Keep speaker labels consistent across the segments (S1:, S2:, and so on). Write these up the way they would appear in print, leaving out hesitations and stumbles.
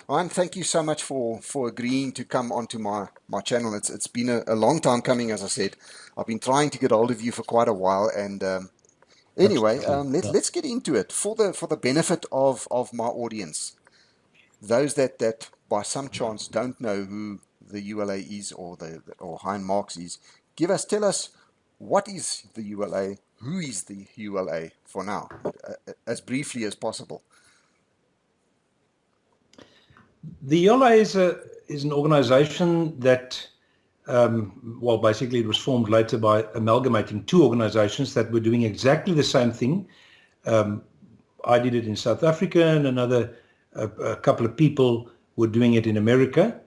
S1: Ryan, thank you so much for agreeing to come onto my channel. It's been a long time coming, as I said. I've been trying to get hold of you for quite a while, and anyway,
S2: Absolutely.
S1: let's
S2: Yeah.
S1: let's get into it for the benefit of my audience, those that by some chance don't know who the ULA is or Hein Marx is. Tell us what is the ULA, who is the ULA for now, as briefly as possible.
S2: The ELA is an organization that, well, basically it was formed later by amalgamating two organizations that were doing exactly the same thing. I did it in South Africa, and a couple of people were doing it in America.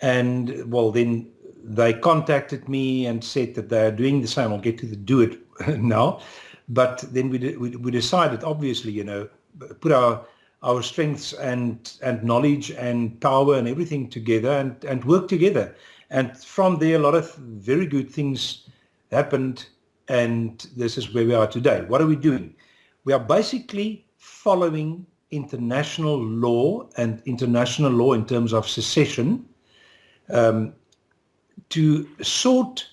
S2: And well, then they contacted me and said that they are doing the same. I'll get to do it now. But then we decided, obviously, put our strengths and knowledge and power and everything together and work together. And from there, a lot of very good things happened. And this is where we are today. What are we doing? We are basically following international law and international law in terms of secession, to sort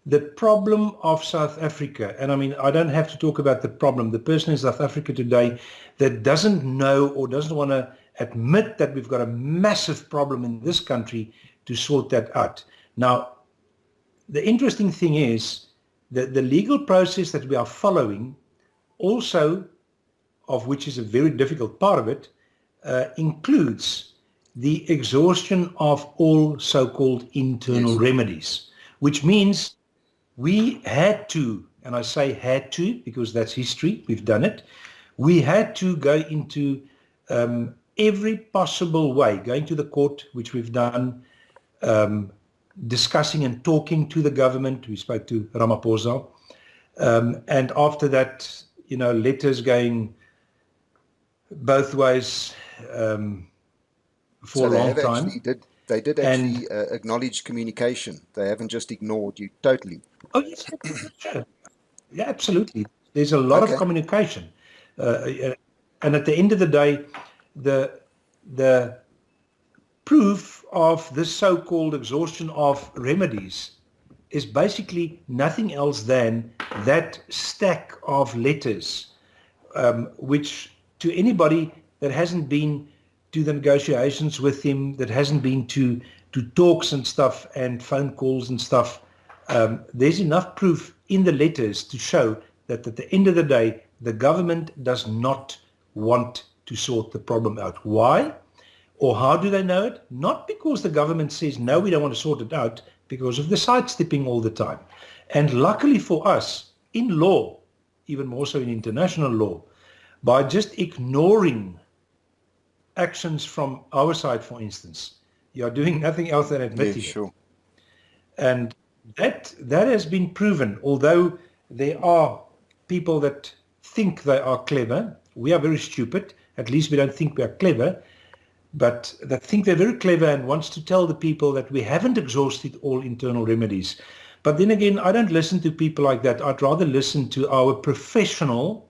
S2: the problem of South Africa. And I mean, I don't have to talk about the problem. The person in South Africa today that doesn't know or doesn't want to admit that we've got a massive problem in this country, to sort that out. Now, the interesting thing is that the legal process that we are following, also, of which is a very difficult part of it, includes the exhaustion of all so-called internal remedies, which means we had to, and I say had to because that's history, we've done it, we had to go into every possible way, going to the court, which we've done, discussing and talking to the government. We spoke to Ramaphosa, and after that, letters going both ways for a long time.
S1: They did actually acknowledge communication. They haven't just ignored you totally.
S2: Oh, yes, sure. Yeah, absolutely. There's a lot of communication. And at the end of the day, the proof of this so-called exhaustion of remedies is basically nothing else than that stack of letters, which to anybody that hasn't been to the negotiations with him, that hasn't been to talks and stuff and phone calls and stuff, there's enough proof in the letters to show that at the end of the day, the government does not want to sort the problem out. Why? Or how do they know it? Not because the government says, no, we don't want to sort it out, because of the sidestepping all the time. And luckily for us, in law, even more so in international law, by just ignoring actions from our side, for instance, you are doing nothing else than admitting it. And that has been proven. Although there are people that think they are clever, we are very stupid. At least we don't think we are clever, but that think they're very clever and wants to tell the people that we haven't exhausted all internal remedies. But then again, I don't listen to people like that. I'd rather listen to our professional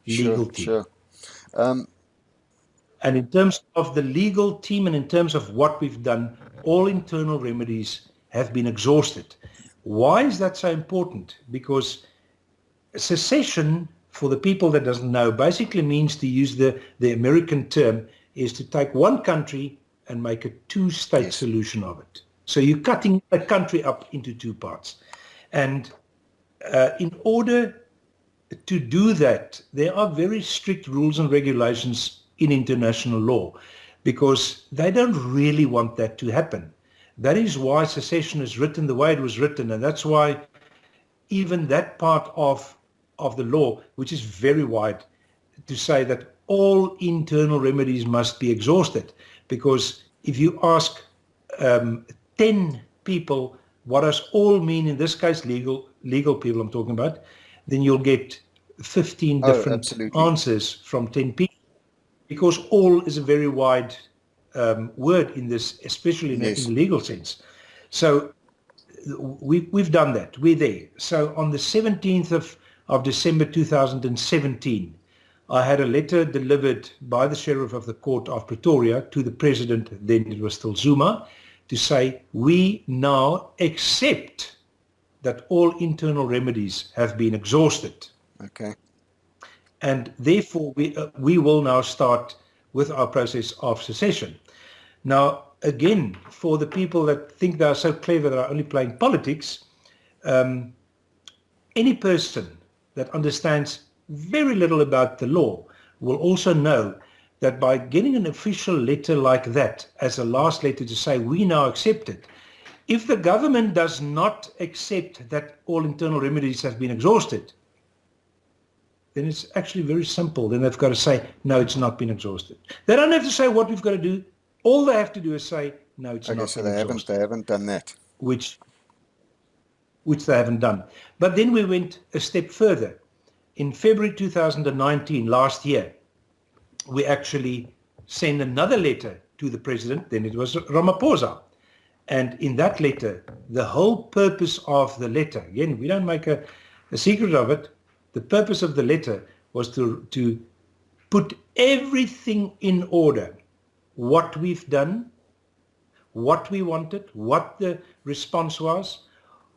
S2: legal team. And in terms of the legal team and in terms of what we've done, all internal remedies have been exhausted. Why is that so important? Because secession, for the people that doesn't know, basically means, to use the American term, is to take one country and make a two-state solution of it. So you're cutting a country up into two parts. And in order to do that, there are very strict rules and regulations in international law, because they don't really want that to happen. That is why secession is written the way it was written, and that's why even that part of the law, which is very wide, to say that all internal remedies must be exhausted, because if you ask 10 people what does all mean, in this case legal people I'm talking about, then you'll get 15 different answers from 10 people, because all is a very wide word in this, especially in the legal sense. So we've done that. We're there. So on the 17th of December 2017, I had a letter delivered by the Sheriff of the Court of Pretoria to the President, then it was still Zuma, to say, we now accept that all internal remedies have been exhausted.
S1: Okay.
S2: And therefore, we will now start with our process of secession. Now, again, for the people that think they are so clever that are only playing politics, any person that understands very little about the law will also know that by getting an official letter like that as a last letter to say we now accept it, if the government does not accept that all internal remedies have been exhausted, then it's actually very simple. Then they've got to say, no, it's not been exhausted. They don't have to say what we've got to do. All they have to do is say, no, it's not been exhausted.
S1: Okay, so they haven't done that.
S2: Which they haven't done. But then we went a step further. In February 2019, last year, we actually sent another letter to the President, then it was Ramaphosa. And in that letter, the whole purpose of the letter, again, we don't make a secret of it, the purpose of the letter was to put everything in order. What we've done, what we wanted, what the response was,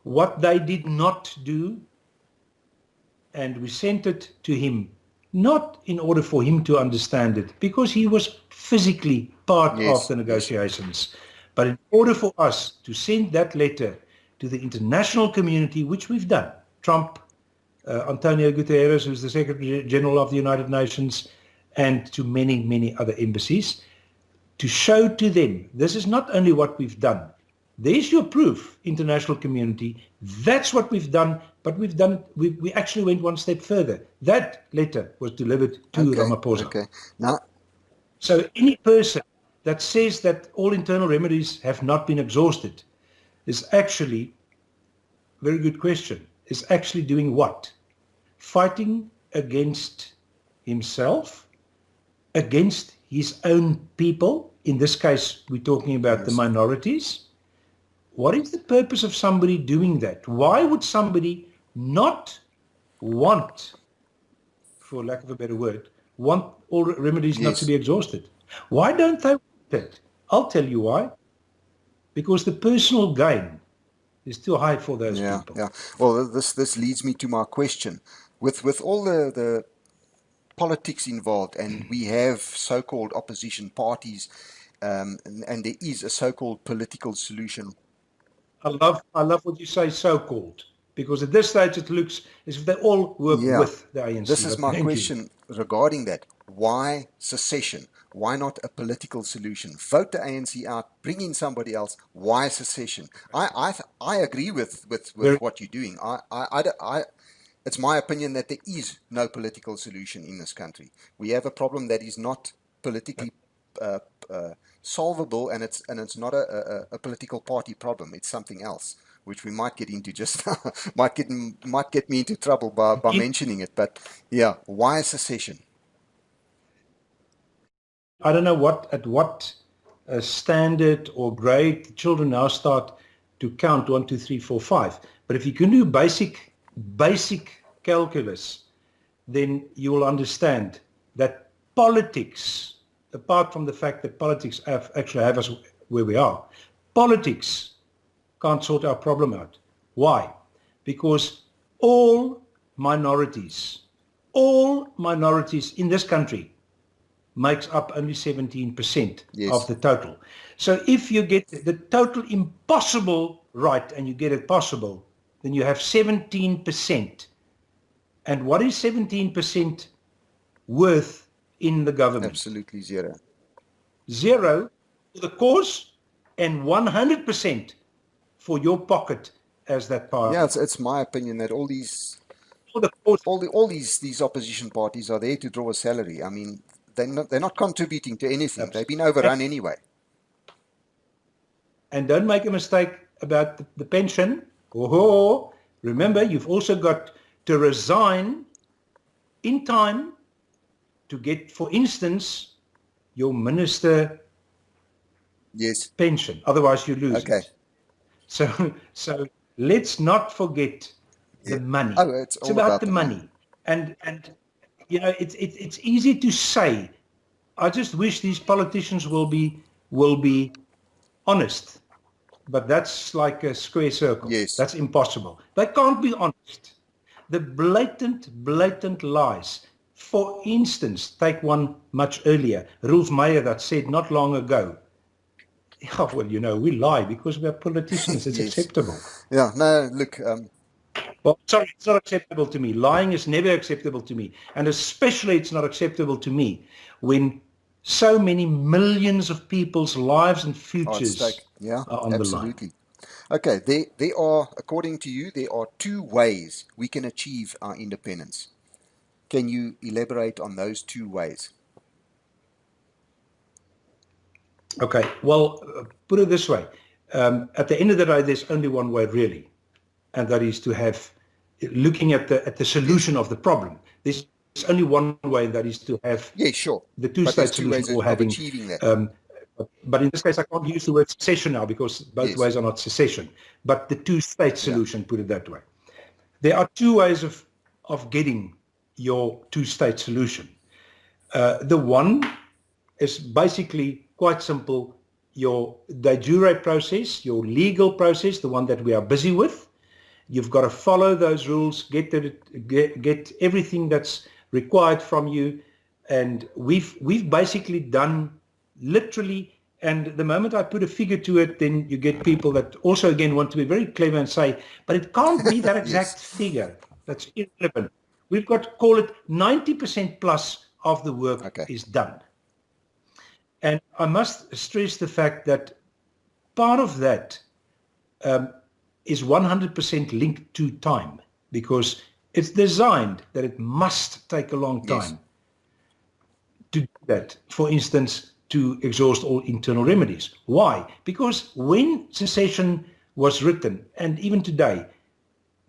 S2: what they did not do, and we sent it to him, not in order for him to understand it, because he was physically part of the negotiations, but in order for us to send that letter to the international community, which we've done. Trump, Antonio Guterres, who's the Secretary General of the United Nations, and to many, many other embassies, to show to them, this is not only what we've done. There's your proof, international community. That's what we've done, but we've done it. We actually went one step further. That letter was delivered to Ramaphosa.
S1: Okay. Now,
S2: so any person that says that all internal remedies have not been exhausted is actually, very good question, is actually doing what? Fighting against himself, against his own people. In this case, we're talking about the minorities. What is the purpose of somebody doing that? Why would somebody not want, for lack of a better word, want all remedies not to be exhausted? Why don't they want it? I'll tell you why. Because the personal gain is too high for those people.
S1: Yeah. Well, this leads me to my question. With all the politics involved, and we have so-called opposition parties, and there is a so-called political solution.
S2: I love what you say, so-called, because at this stage it looks as if they all work with the ANC.
S1: This is my question regarding that. Why secession? Why not a political solution? Vote the ANC out, bring in somebody else. Why secession? I agree with what you're doing. It's my opinion that there is no political solution in this country. We have a problem that is not politically solvable, and it's not a political party problem. It's something else, which we might get into just now. might get me into trouble by mentioning it. But yeah, why secession?
S2: I don't know at what standard or grade the children now start to count 1, 2, 3, 4, 5. But if you can do basic calculus, then you will understand that politics, apart from the fact that politics actually have us where we are, politics can't sort our problem out. Why? Because all minorities in this country makes up only 17% of the total. So if you get the total impossible right and you get it possible, then you have 17%. And what is 17% worth in the government?
S1: Absolutely zero.
S2: Zero for the cause and 100% for your pocket as that party.
S1: Yeah, it's my opinion that all these opposition parties are there to draw a salary. I mean, they're not contributing to anything. Absolutely. They've been overrun anyway.
S2: And don't make a mistake about the pension. Oh, remember, you've also got to resign in time to get, for instance, your minister pension. Otherwise, you lose it. So let's not forget the money.
S1: Oh, it's all
S2: about the money. And you know, it's easy to say. I just wish these politicians will be honest, but that's like a square circle.
S1: Yes.
S2: That's impossible. They can't be honest. The blatant lies. For instance, take one much earlier, Rolf Meyer, that said not long ago, oh, well, you know, we lie because we're politicians. It's
S1: Yes.
S2: acceptable.
S1: Yeah, no, look.
S2: Well, sorry, it's not acceptable to me. Lying is never acceptable to me. And especially it's not acceptable to me when so many millions of people's lives and futures
S1: Yeah,
S2: are on
S1: absolutely.
S2: the line.
S1: Okay, there are, according to you, there are two ways we can achieve our independence. Can you elaborate on those two ways?
S2: Okay, well, put it this way. At the end of the day, there's only one way really, and that is to have, looking at the solution of the problem, there's only one way, and that is to have
S1: Sure.
S2: the two-state solution, or having,
S1: achieving that.
S2: but in this case, I can't use the word secession now because both ways are not secession, but the two-state solution, put it that way. There are two ways of getting your two-state solution. The one is basically quite simple. Your de jure process, your legal process, the one that we are busy with. You've got to follow those rules, get everything that's required from you. And we've basically done literally, and the moment I put a figure to it, then you get people that also again want to be very clever and say, but it can't be that exact figure. That's irrelevant. We've got to call it 90% plus of the work is done. And I must stress the fact that part of that is 100% linked to time, because it's designed that it must take a long time to do that. For instance, to exhaust all internal remedies. Why? Because when secession was written, and even today,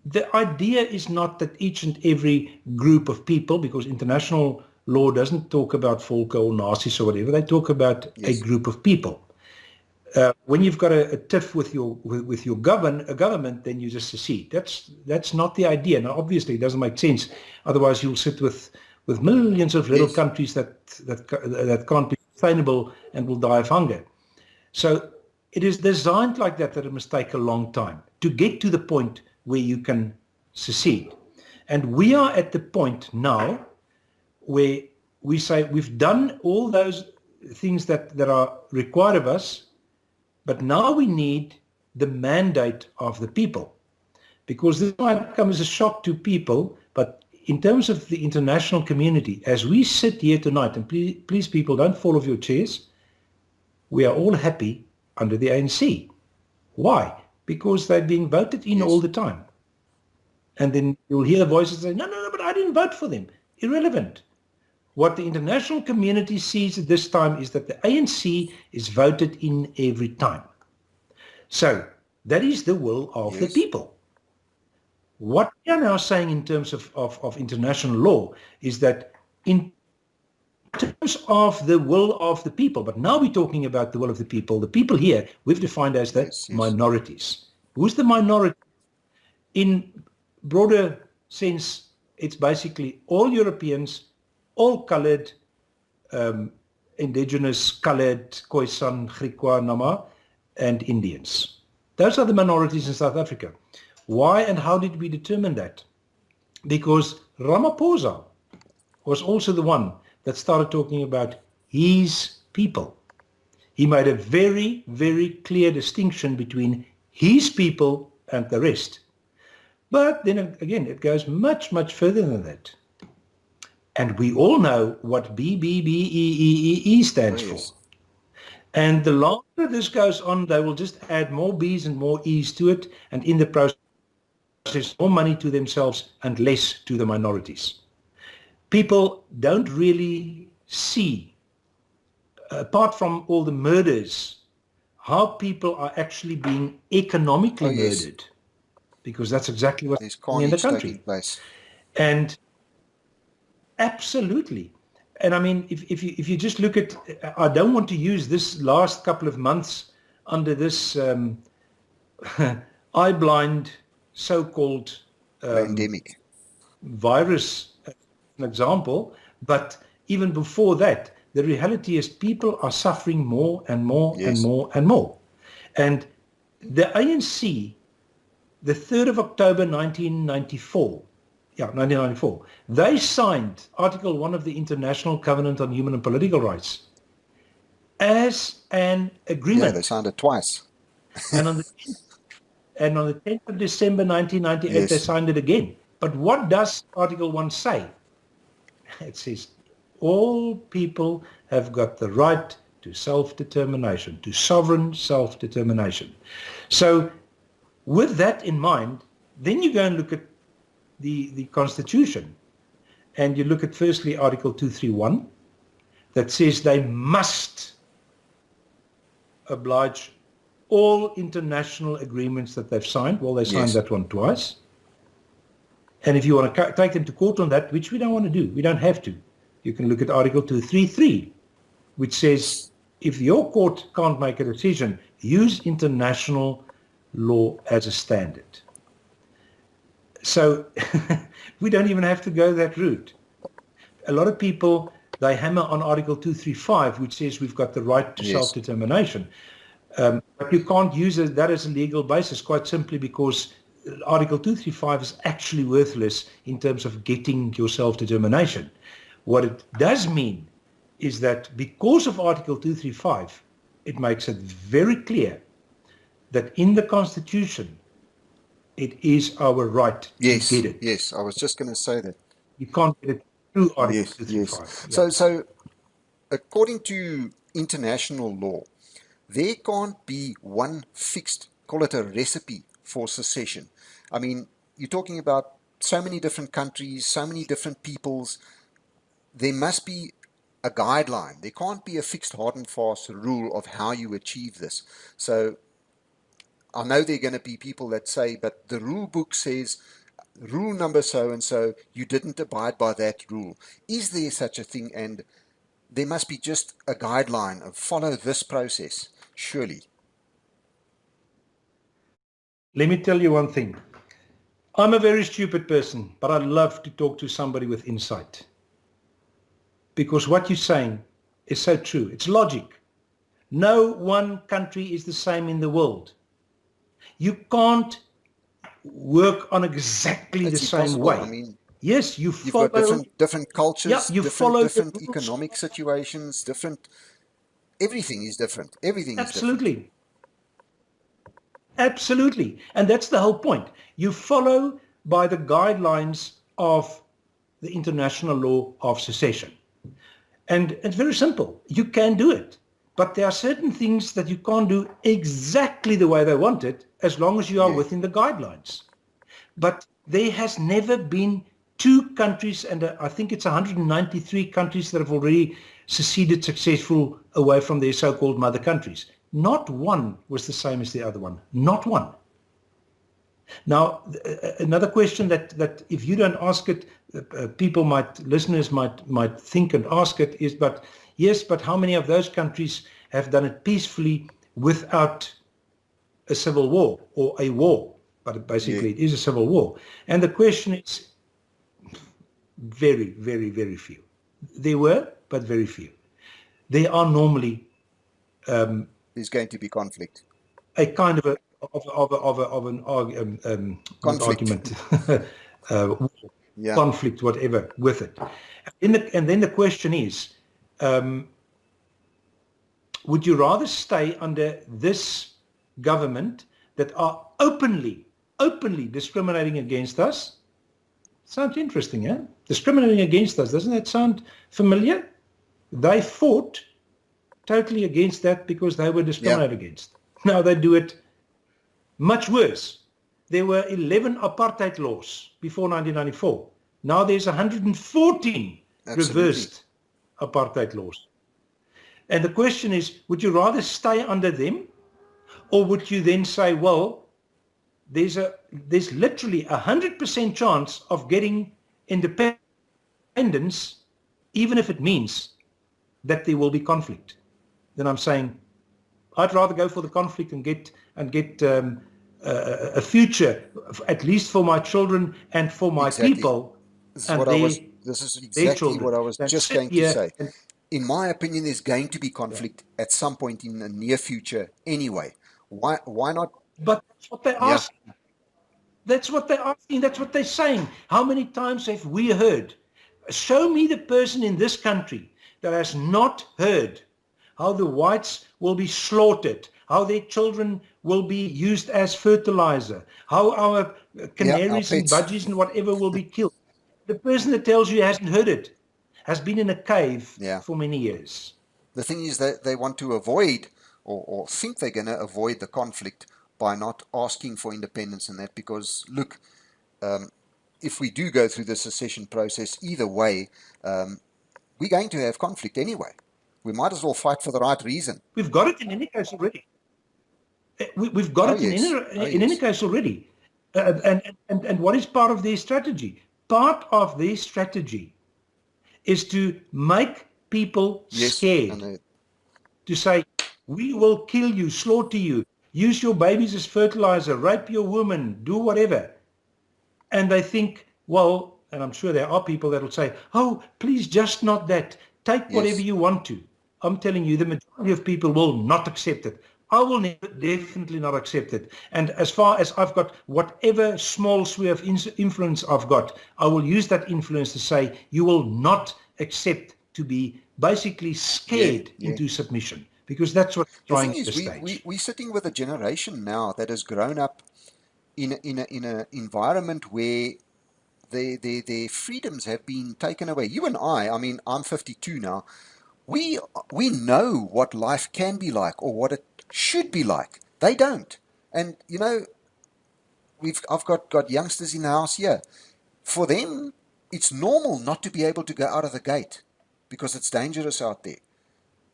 S2: the idea is not that each and every group of people, because international law doesn't talk about Volke or Nazis or whatever, they talk about a group of people. When you've got a tiff with your government, then you just secede. That's not the idea. Now, obviously, it doesn't make sense. Otherwise, you'll sit with millions of little countries that can't be sustainable and will die of hunger. So it is designed like that it must take a long time to get to the point where you can secede. And we are at the point now where we say we've done all those things that are required of us, but now we need the mandate of the people. Because this might come as a shock to people, but in terms of the international community, as we sit here tonight, and please people, don't fall off your chairs, we are all happy under the ANC. Why? Because they're being voted in all the time. And then you'll hear voices say, no, but I didn't vote for them. Irrelevant. What the international community sees at this time is that the ANC is voted in every time. So that is the will of the people. What we are now saying in terms of international law is that in terms of the will of the people, but now we're talking about the will of the people here we've defined as the minorities. Who's the minority? In broader sense, it's basically all Europeans, all colored, indigenous, colored, Khoisan, Griqua, Nama, and Indians. Those are the minorities in South Africa. Why and how did we determine that? Because Ramaphosa was also the one that started talking about his people. He made a very, very clear distinction between his people and the rest. But then again, it goes much, much further than that. And we all know what BBBEEE stands for. And the longer this goes on, they will just add more B's and more E's to it, and in the process, more money to themselves and less to the minorities. People don't really see, apart from all the murders, how people are actually being economically murdered. Because that's exactly what's happening in the country. And absolutely. And I mean, if you just look at, I don't want to use this last couple of months under this eye-blind so-called
S1: pandemic
S2: virus an example, but even before that, the reality is people are suffering more and more and more and more. And the ANC, the 3rd of October 1994, they signed Article 1 of the International Covenant on Human and Political Rights as an agreement.
S1: Yeah, they signed it twice.
S2: And on the 10th of December 1998, they signed it again. But what does Article 1 say? It says all people have got the right to self-determination, to sovereign self-determination. So with that in mind, then you go and look at the Constitution, and you look at firstly Article 231 that says they must oblige all international agreements that they've signed. Well, they signed that one twice. And if you want to take them to court on that, which we don't want to do, we don't have to, you can look at Article 233, which says if your court can't make a decision, use international law as a standard. So we don't even have to go that route. A lot of people, they hammer on Article 235, which says we've got the right to self-determination. But you can't use that as a legal basis, quite simply because Article 235 is actually worthless in terms of getting your self-determination. What it does mean is that because of Article 235, it makes it very clear that in the Constitution, it is our right to get it.
S1: Yes, I was just going to say that.
S2: You can't get it through Article 235.
S1: Yes. So according to international law, there can't be one fixed, call it a recipe for secession. I mean, you're talking about so many different countries, so many different peoples. There must be a guideline. There can't be a fixed, hard and fast rule of how you achieve this. So I know there are going to be people that say, but the rule book says rule number so-and-so, you didn't abide by that rule. Is there such a thing? And there must be just a guideline of follow this process, surely.
S2: Let me tell you one thing. I'm a very stupid person, but I love to talk to somebody with insight. Because what you're saying is so true. It's logic. No one country is the same in the world. You can't work on exactly the same way.
S1: I mean,
S2: yes, you've follow
S1: got different cultures, different
S2: the
S1: economic situations, everything is different. Everything is different.
S2: Absolutely. And that's the whole point. You follow by the guidelines of the international law of secession. And it's very simple. You can do it. But there are certain things that you can't do exactly the way they want it, as long as you are within the guidelines. But there has never been two countries, and I think it's 193 countries that have already seceded successful away from their so-called mother countries. Not one was the same as the other one. Not one. Now, another question that if you don't ask it, listeners might think and ask it is, but how many of those countries have done it peacefully without a civil war or a war? But basically it is a civil war. And the question is very, very, very few. There were, but very few. There are normally
S1: there's going to be conflict.
S2: A kind of an argument, conflict, whatever, with it. And then the question is, would you rather stay under this government that are openly discriminating against us? Sounds interesting, eh? Discriminating against us, doesn't that sound familiar? They fought totally against that because they were discriminated against. Now they do it much worse. There were 11 apartheid laws before 1994. Now there's 114 reversed apartheid laws. And the question is, would you rather stay under them, or would you then say, well, there's literally 100% chance of getting independence, even if it means that there will be conflict? Then I'm saying, I'd rather go for the conflict and get a future, at least for my children and for my people.
S1: This This is
S2: their
S1: exactly what
S2: children
S1: I was
S2: that
S1: just
S2: sit
S1: going to
S2: here
S1: say.
S2: and
S1: In my opinion, there's going to be conflict at some point in the near future anyway. Why not?
S2: but that's what they're
S1: Yeah,
S2: asking. That's what they're asking. That's what they're saying. How many times have we heard? Show me the person in this country that has not heard how the whites will be slaughtered, how their children will be used as fertilizer, how our
S1: yeah, our
S2: canaries and
S1: pets.
S2: budgies and whatever will be killed. The person that tells you hasn't heard it has been in a cave
S1: Yeah.
S2: for many years.
S1: The thing is that they want to avoid or think they're going to avoid the conflict by not asking for independence and that because, look, if we do go through the secession process, either way, we're going to have conflict anyway. We might as well fight for the right reason.
S2: We've got it in any case already. We've got
S1: Oh,
S2: it
S1: yes. Oh,
S2: in any
S1: yes.
S2: case already. And what is part of their strategy? Part of their strategy is to make people
S1: Yes.
S2: scared. To say, we will kill you, slaughter you, use your babies as fertilizer, rape your women, do whatever. And they think, well, and I'm sure there are people that will say, oh, please just not that. Take whatever
S1: Yes.
S2: you want to. I'm telling you, the majority of people will not accept it. I will definitely not accept it. And as far as I've got whatever small sphere of influence I've got, I will use that influence to say, you will not accept to be basically scared into submission. Because that's what
S1: The
S2: trying
S1: thing
S2: at
S1: is,
S2: this stage.
S1: we're sitting with a generation now that has grown up in an environment where their freedoms have been taken away. You and I mean, I'm 52 now. We know what life can be like or what it should be like. They don't. And you know, I've got youngsters in the house here. For them, it's normal not to be able to go out of the gate because it's dangerous out there.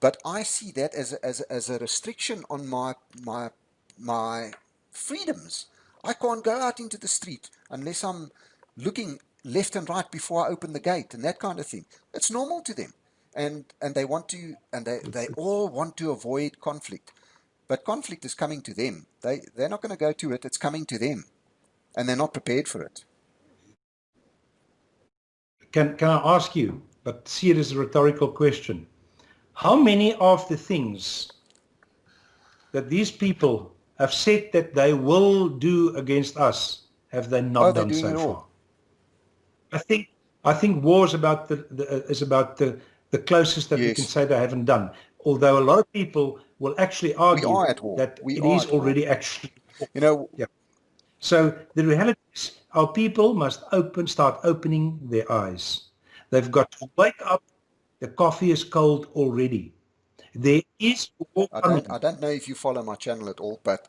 S1: But I see that as a restriction on my freedoms. I can't go out into the street unless I'm looking left and right before I open the gate and that kind of thing. It's normal to them. And they want to and they all want to avoid conflict. But conflict is coming to them. They're not going to go to it, it's coming to them. And they're not prepared for it.
S2: Can I ask you, but see it as a rhetorical question, how many of the things that these people have said that they will do against us have they not
S1: They're
S2: done
S1: doing
S2: so
S1: it
S2: far?
S1: all.
S2: I think war is about the closest that we can
S1: Yes.
S2: say they haven't done. Although a lot of people will actually argue
S1: We are at war.
S2: that
S1: We
S2: it
S1: are
S2: is
S1: at war.
S2: already actually.
S1: You know,
S2: Yeah. So the reality is our people must start opening their eyes. They've got to wake up. The coffee is cold already. There is war coming.
S1: I don't know if you follow my channel at all, but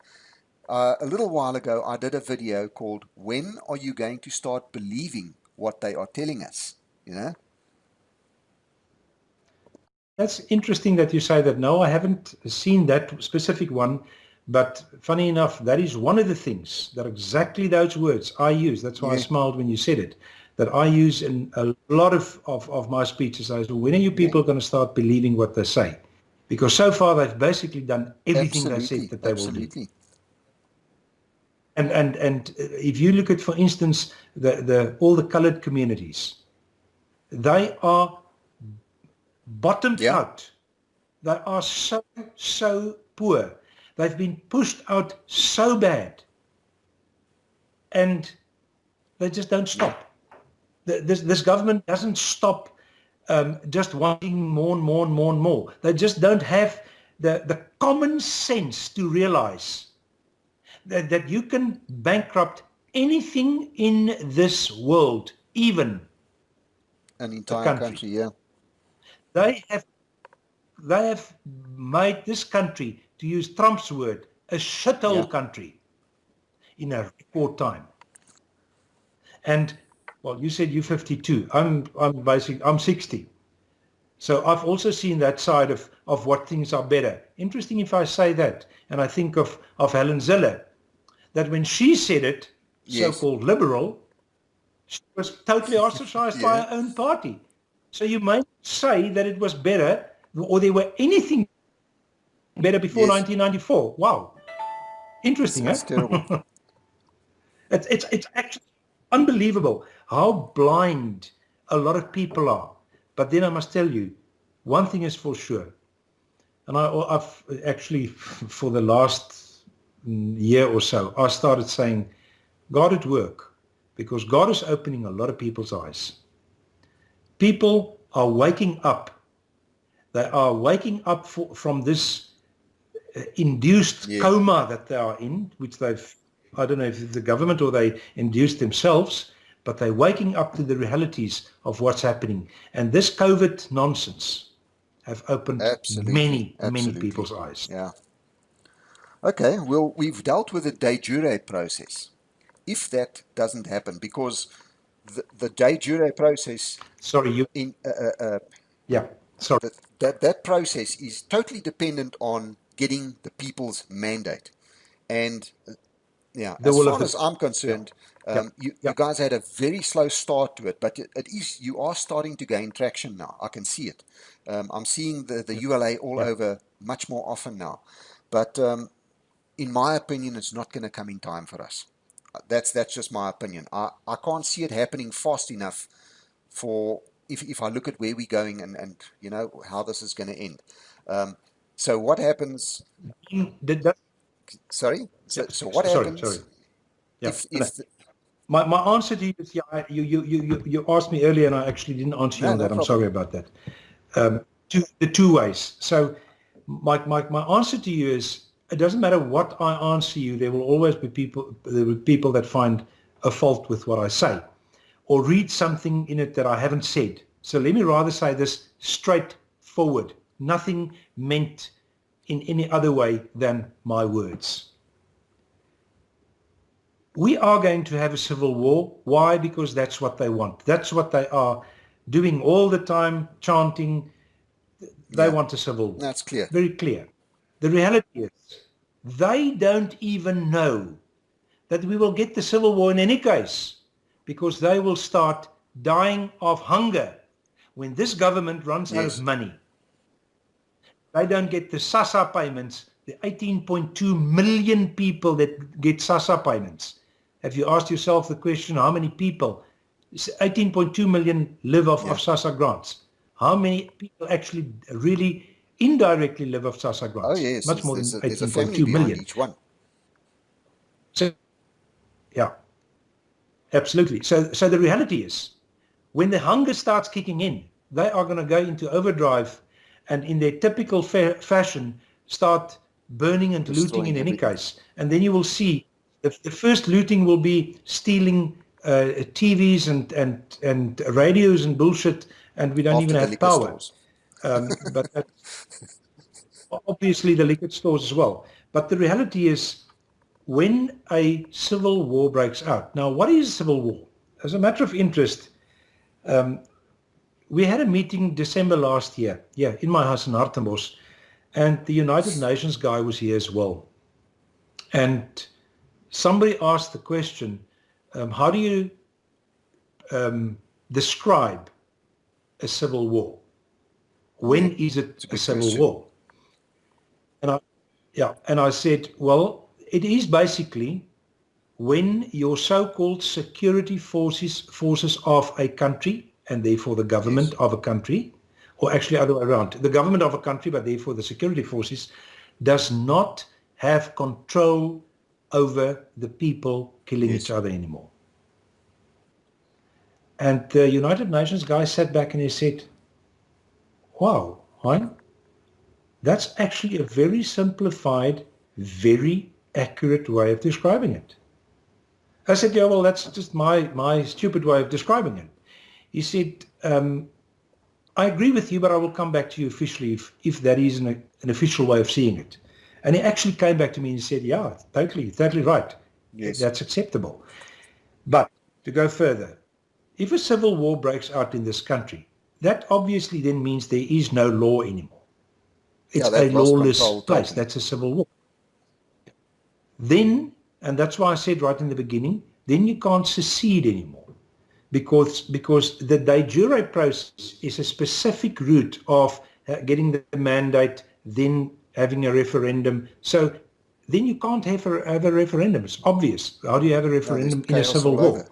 S1: a little while ago I did a video called "When Are You Going to Start Believing What They Are Telling Us?" You know?
S2: That's interesting that you say that. No, I haven't seen that specific one, but funny enough, that is one of the things that exactly those words I use. That's why I smiled when you said it, that I use in a lot of my speeches. I say, when are you people going to start believing what they say? Because so far they've basically done everything they said that they will do. And if you look at, for instance, all the colored communities, they are bottomed out. They are so poor. They've been pushed out so bad. And they just don't stop. This government doesn't stop just wanting more and more and more and more. They just don't have the common sense to realize that you can bankrupt anything in this world, even
S1: an entire country. Yeah.
S2: They have made this country, to use Trump's word, a shithole country in a record time. And well, you said you're 52. I'm 60. So I've also seen that side of what things are better. Interesting if I say that, and I think of Helen Zille, that when she said it, so-called liberal, she was totally ostracized by her own party. So you might say that it was better, or there were anything better before 1994. Wow. Interesting,
S1: That's terrible.
S2: It's actually unbelievable how blind a lot of people are. But then I must tell you, one thing is for sure, and I've actually, for the last year or so, I started saying, God at work, because God is opening a lot of people's eyes. People are waking up. They are waking up from this induced coma that they are in, which I don't know if it's the government or they induced themselves, but they're waking up to the realities of what's happening. And this COVID nonsense have opened many people's eyes.
S1: Yeah. Okay, well, we've dealt with the de jure process. If that doesn't happen, because the de jure process...
S2: Sorry, you... yeah, sorry.
S1: That process is totally dependent on getting the people's mandate. And as far as I'm concerned, you guys had a very slow start to it, but you are starting to gain traction now. I can see it. I'm seeing the ULA all over much more often now. But in my opinion, it's not going to come in time for us. That's just my opinion. I can't see it happening fast enough for if I look at where we're going and you know how this is going to end. So what happens? Sorry. So what happens?
S2: Sorry. Yeah. My answer to you is you asked me earlier and I actually didn't answer you on that. I'm sorry about that. The two ways. So my answer to you is, it doesn't matter what I answer you, there will always be people that find a fault with what I say or read something in it that I haven't said. So let me rather say this straightforward. Nothing meant in any other way than my words. We are going to have a civil war. Why? Because that's what they want. That's what they are doing all the time, chanting. They want a civil war.
S1: That's clear.
S2: Very clear. The reality is, they don't even know that we will get the civil war in any case, because they will start dying of hunger when this government runs out of money. They don't get the SASSA payments, the 18.2 million people that get SASSA payments. Have you asked yourself the question, how many people, 18.2 million live off of SASSA grants? How many people actually really indirectly live off SASSA grants?
S1: Oh yes,
S2: much more than
S1: 18.2 million. Each one.
S2: So, yeah, absolutely. So the reality is, when the hunger starts kicking in, they are going to go into overdrive and in their typical fashion start burning and looting in any case. And then you will see the first looting will be stealing TVs and radios and bullshit, and we don't even have power. But that's obviously the liquor stores as well. But the reality is, when a civil war breaks out, now what is a civil war? As a matter of interest, we had a meeting December last year, in my house in Hartenbos, and the United Nations guy was here as well. And somebody asked the question, how do you describe a civil war? When is it a civil war? And I said, well, it is basically when your so-called security forces of a country, and therefore the government of a country, or actually other way around, the government of a country, but therefore the security forces, does not have control over the people killing each other anymore. And the United Nations guy sat back and he said, wow, Hein, that's actually a very simplified, very accurate way of describing it. I said, yeah, well, that's just my stupid way of describing it. He said, I agree with you, but I will come back to you officially if that is an official way of seeing it. And he actually came back to me and said, yeah, totally right. Yes. That's acceptable. But to go further, if a civil war breaks out in this country, that obviously then means there is no law anymore. It's a lawless place. That's a civil war. Then, and that's why I said right in the beginning, then you can't secede anymore. Because the de jure process is a specific route of getting the mandate, then having a referendum. So then you can't have a referendum. It's obvious. How do you have a referendum in a civil war?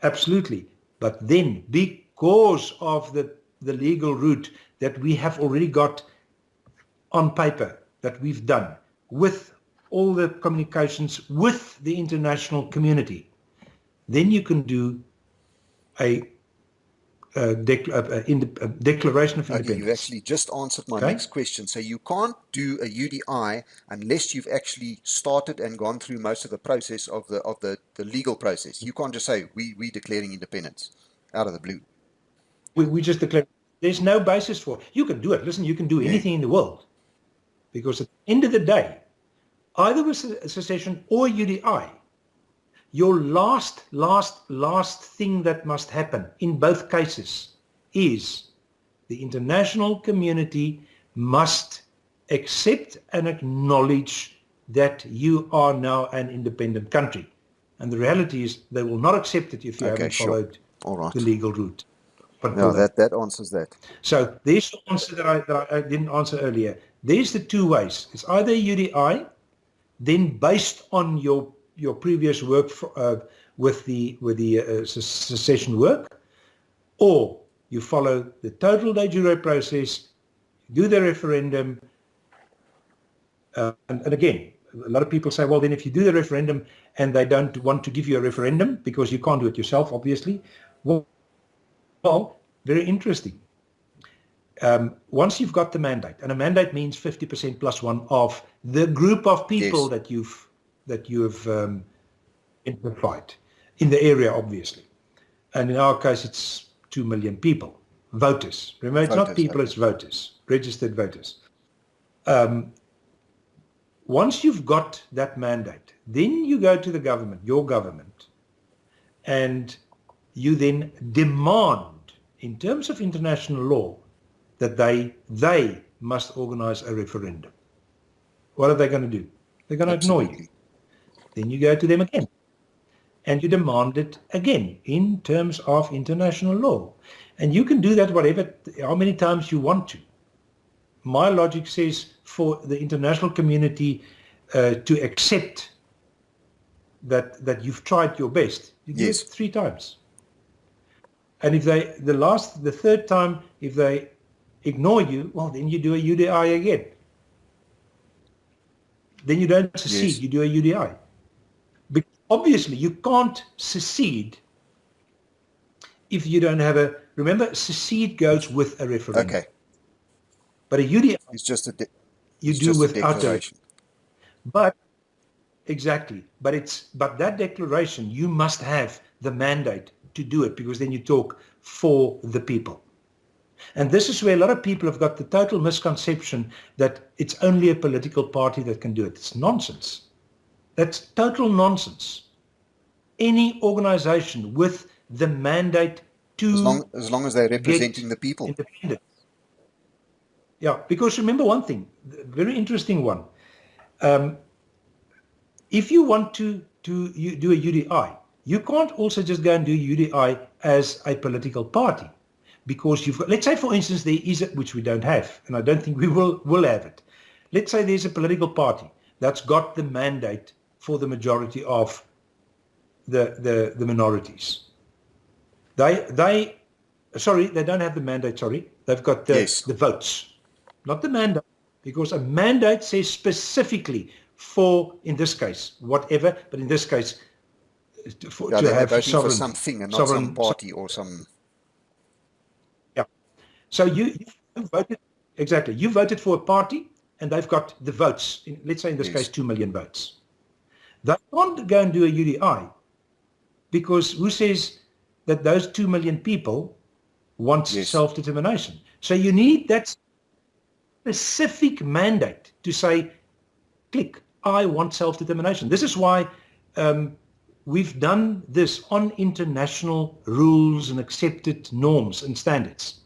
S2: Absolutely. But then, because of the legal route that we have already got on paper, that we've done, with all the communications with the international community, then you can do a declaration of independence.
S1: Okay, you actually just answered my next question. So you can't do a UDI unless you've actually started and gone through most of the process of the legal process. You can't just say we declaring independence out of the blue.
S2: We just declare. There's no basis for it. You can do it. Listen, you can do anything in the world, because at the end of the day, either with secession or UDI, your last thing that must happen in both cases is the international community must accept and acknowledge that you are now an independent country. And the reality is they will not accept it if you haven't followed the legal route. But
S1: no, that answers that.
S2: So there's the answer that I didn't answer earlier. There's the two ways. It's either UDI, then based on your previous work with the secession work, or you follow the total de jure process, do the referendum, and again, a lot of people say, well, then if you do the referendum and they don't want to give you a referendum because you can't do it yourself, obviously, well, very interesting. Once you've got the mandate, and a mandate means 50% plus one of the group of people that you've identified in the area, obviously. And in our case, it's 2 million people, voters. Remember, it's not people, it's voters, registered voters. Once you've got that mandate, then you go to the government, your government, and you then demand, in terms of international law, that they must organize a referendum. What are they going to do? They're going to ignore you. Then you go to them again, and you demand it again in terms of international law. And you can do that how many times you want to. My logic says for the international community to accept that you've tried your best, you do it 3 times. And if the third time, if they ignore you, well, then you do a UDI again. Then you don't secede, you do a UDI. But obviously, you can't secede if you don't have remember, secede goes with a referendum.
S1: Okay.
S2: But a UDI,
S1: it's just
S2: you do without a declaration. But exactly. But that declaration, you must have the mandate to do it, because then you talk for the people. And this is where a lot of people have got the total misconception that it's only a political party that can do it. It's nonsense. That's total nonsense. Any organization with the mandate to
S1: as long as they're representing the people.
S2: Independence. Yeah, because remember one thing, very interesting one. If you want to do a UDI, you can't also just go and do UDI as a political party, because you've got, let's say, for instance, there is which we don't have, and I don't think we will have it. Let's say there's a political party that's got the mandate for the majority of the minorities. They don't have the mandate, they've got the votes, not the mandate, because a mandate says specifically for, in this case, whatever, but in this case, to have
S1: voting for something and not some party or some.
S2: Yeah. So you voted, exactly. You voted for a party, and they've got the votes. Let's say in this case, 2 million votes. They can't go and do a UDI, because who says that those 2 million people want self-determination? So you need that specific mandate to say, click, I want self-determination. This is why we've done this on international rules and accepted norms and standards.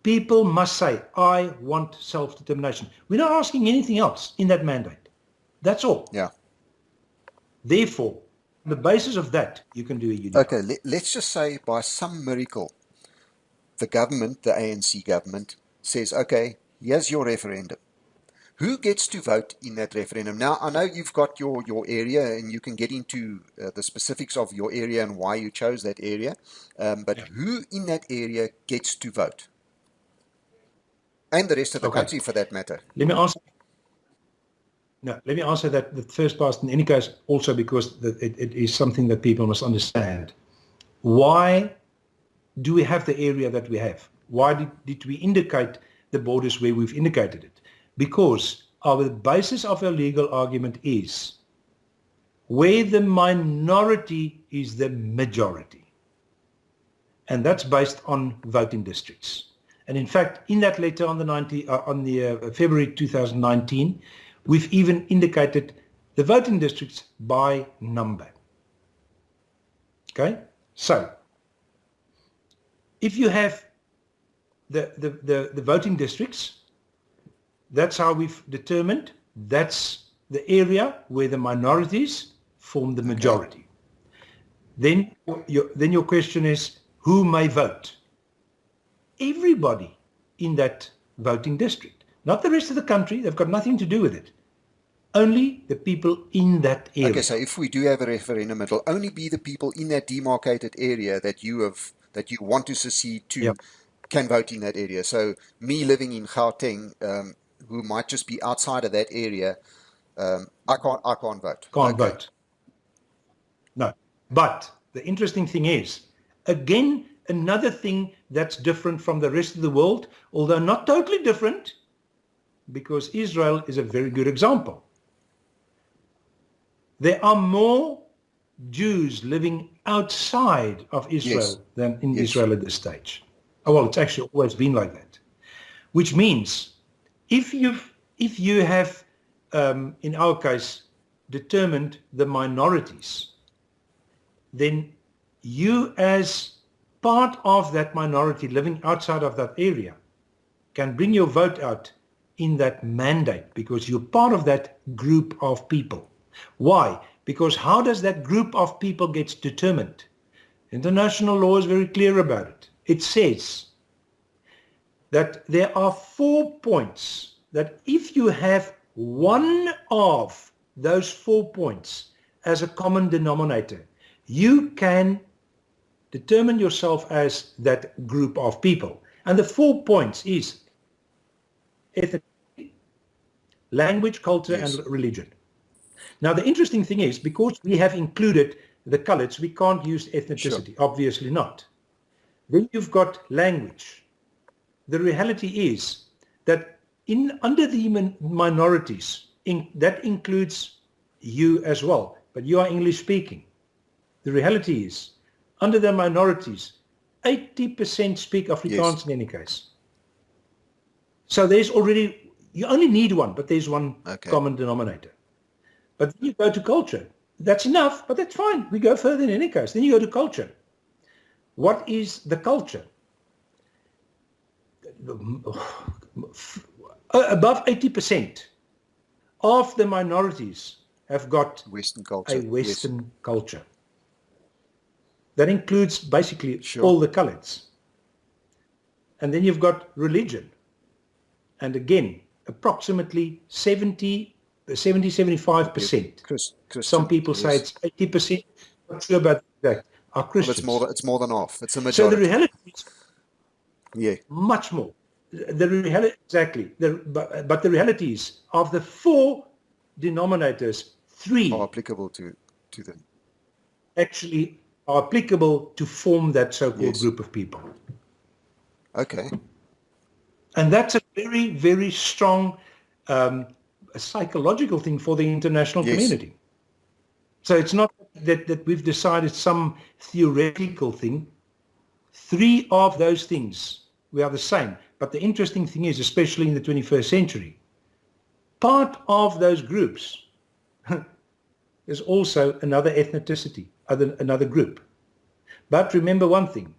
S2: People must say, I want self-determination. We're not asking anything else in that mandate. That's all.
S1: Yeah.
S2: Therefore, on the basis of that, you can do a UDI.
S1: Okay, let's just say by some miracle, the government, the ANC government, says, okay, here's your referendum. Who gets to vote in that referendum? Now, I know you've got your area and you can get into the specifics of your area and why you chose that area, but who in that area gets to vote? And the rest of the country, for that matter.
S2: Let me answer. No, let me answer that the first part in any case also because it is something that people must understand. Why do we have the area that we have? Why did we indicate the borders where we've indicated it? Because the basis of our legal argument is where the minority is the majority. And that's based on voting districts. And in fact, in that letter on the February 2019, we've even indicated the voting districts by number. Okay? So, if you have the voting districts, that's how we've determined that's the area where the minorities form the majority. Okay. Then your question is, who may vote? Everybody in that voting district. Not the rest of the country, they've got nothing to do with it. Only the people in that area.
S1: Okay, so if we do have a referendum, it'll only be the people in that demarcated area that you want to secede to can vote in that area. So me living in Gauteng, who might just be outside of that area, I can't vote.
S2: Can't vote. No. But the interesting thing is, again, another thing that's different from the rest of the world, although not totally different, because Israel is a very good example. There are more Jews living outside of Israel than in Israel at this stage. Oh, well, it's actually always been like that. Which means if you have, in our case, determined the minorities, then you as part of that minority living outside of that area can bring your vote out in that mandate because you're part of that group of people. Why? Because how does that group of people get determined? International law is very clear about it. It says that there are 4 points that if you have one of those 4 points as a common denominator, you can determine yourself as that group of people. And the 4 points is ethnicity, language, culture, and religion. Now, the interesting thing is, because we have included the colours, we can't use ethnicity, obviously not. Then you've got language. The reality is that under the minorities, that includes you as well, but you are English speaking. The reality is, under the minorities, 80% speak Afrikaans in any case. So there's already, you only need one, but there's one common denominator. But then you go to culture. That's enough, but that's fine. We go further in any case. Then you go to culture. What is the culture? Above 80% of the minorities have got
S1: Western culture.
S2: A Western culture. That includes basically all the colours. And then you've got religion. And again, approximately 70-75%. Some people say it's 80%. Not sure about that. Are Christians.
S1: Well, it's more than half. It's a majority.
S2: So the reality is much more. The reality, exactly. But the reality is, of the 4 denominators, 3
S1: are applicable to them.
S2: Actually are applicable to form that so-called group of people.
S1: Okay.
S2: And that's a very, very strong psychological thing for the international community. So it's not that we've decided some theoretical thing. 3 of those things, we are the same. But the interesting thing is, especially in the 21st century, part of those groups is also another ethnicity, another group. But remember one thing,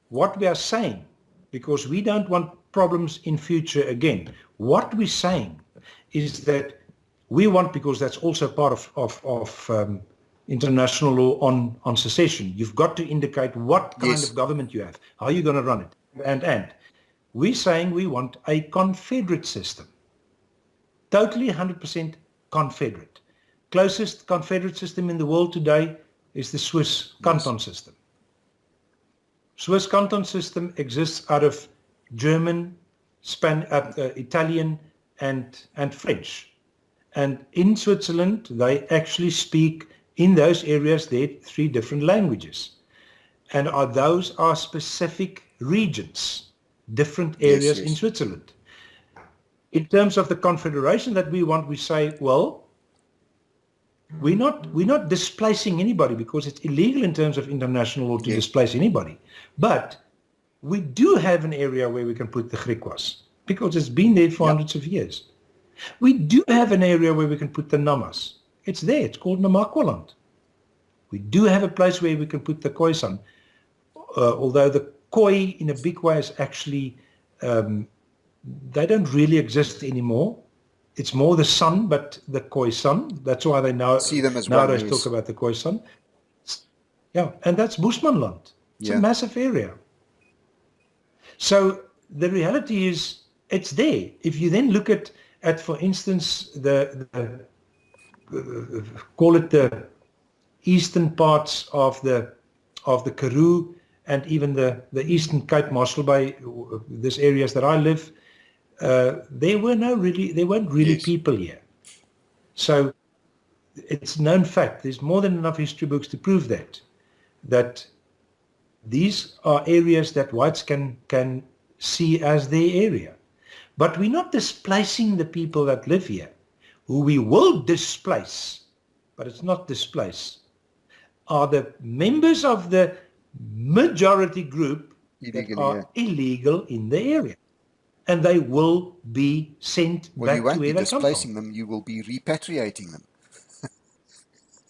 S2: what we are saying, because we don't want problems in future again, what we're saying is that we want, because that's also part of international law on secession, you've got to indicate what kind of government you have, how you're going to run it. And we're saying we want a confederate system. totally 100% confederate. Closest confederate system in the world today is the Swiss canton system. Swiss canton system exists out of German, Italian, and French. And in Switzerland, they actually speak in those areas there 3 different languages. And those are specific regions, different areas in Switzerland. In terms of the confederation that we want, we say, well, we're not displacing anybody because it's illegal in terms of international law to displace anybody. But we do have an area where we can put the Griquas because it's been there for hundreds of years. We do have an area where we can put the Namas. It's there. It's called Namakwaland. We do have a place where we can put the Khoisan, although the Khoi in a big way is actually, they don't really exist anymore. It's more the San, but the Khoisan. That's why they now
S1: see them as
S2: nowadays talk about the Khoisan. Yeah, and that's Bushmanland. It's a massive area. So the reality is, it's there. If you then look at for instance, call it the eastern parts of the Karoo and even the eastern Cape, Marshall Bay, these areas that I live, there weren't really people here. So it's known fact. There's more than enough history books to prove that these are areas that whites can see as their area. But we're not displacing the people that live here. Who we will displace, but it's not displace, are the members of the majority group that are illegal in the area. And they will be sent back to where they come from.
S1: You won't be displacing them, you will be repatriating them.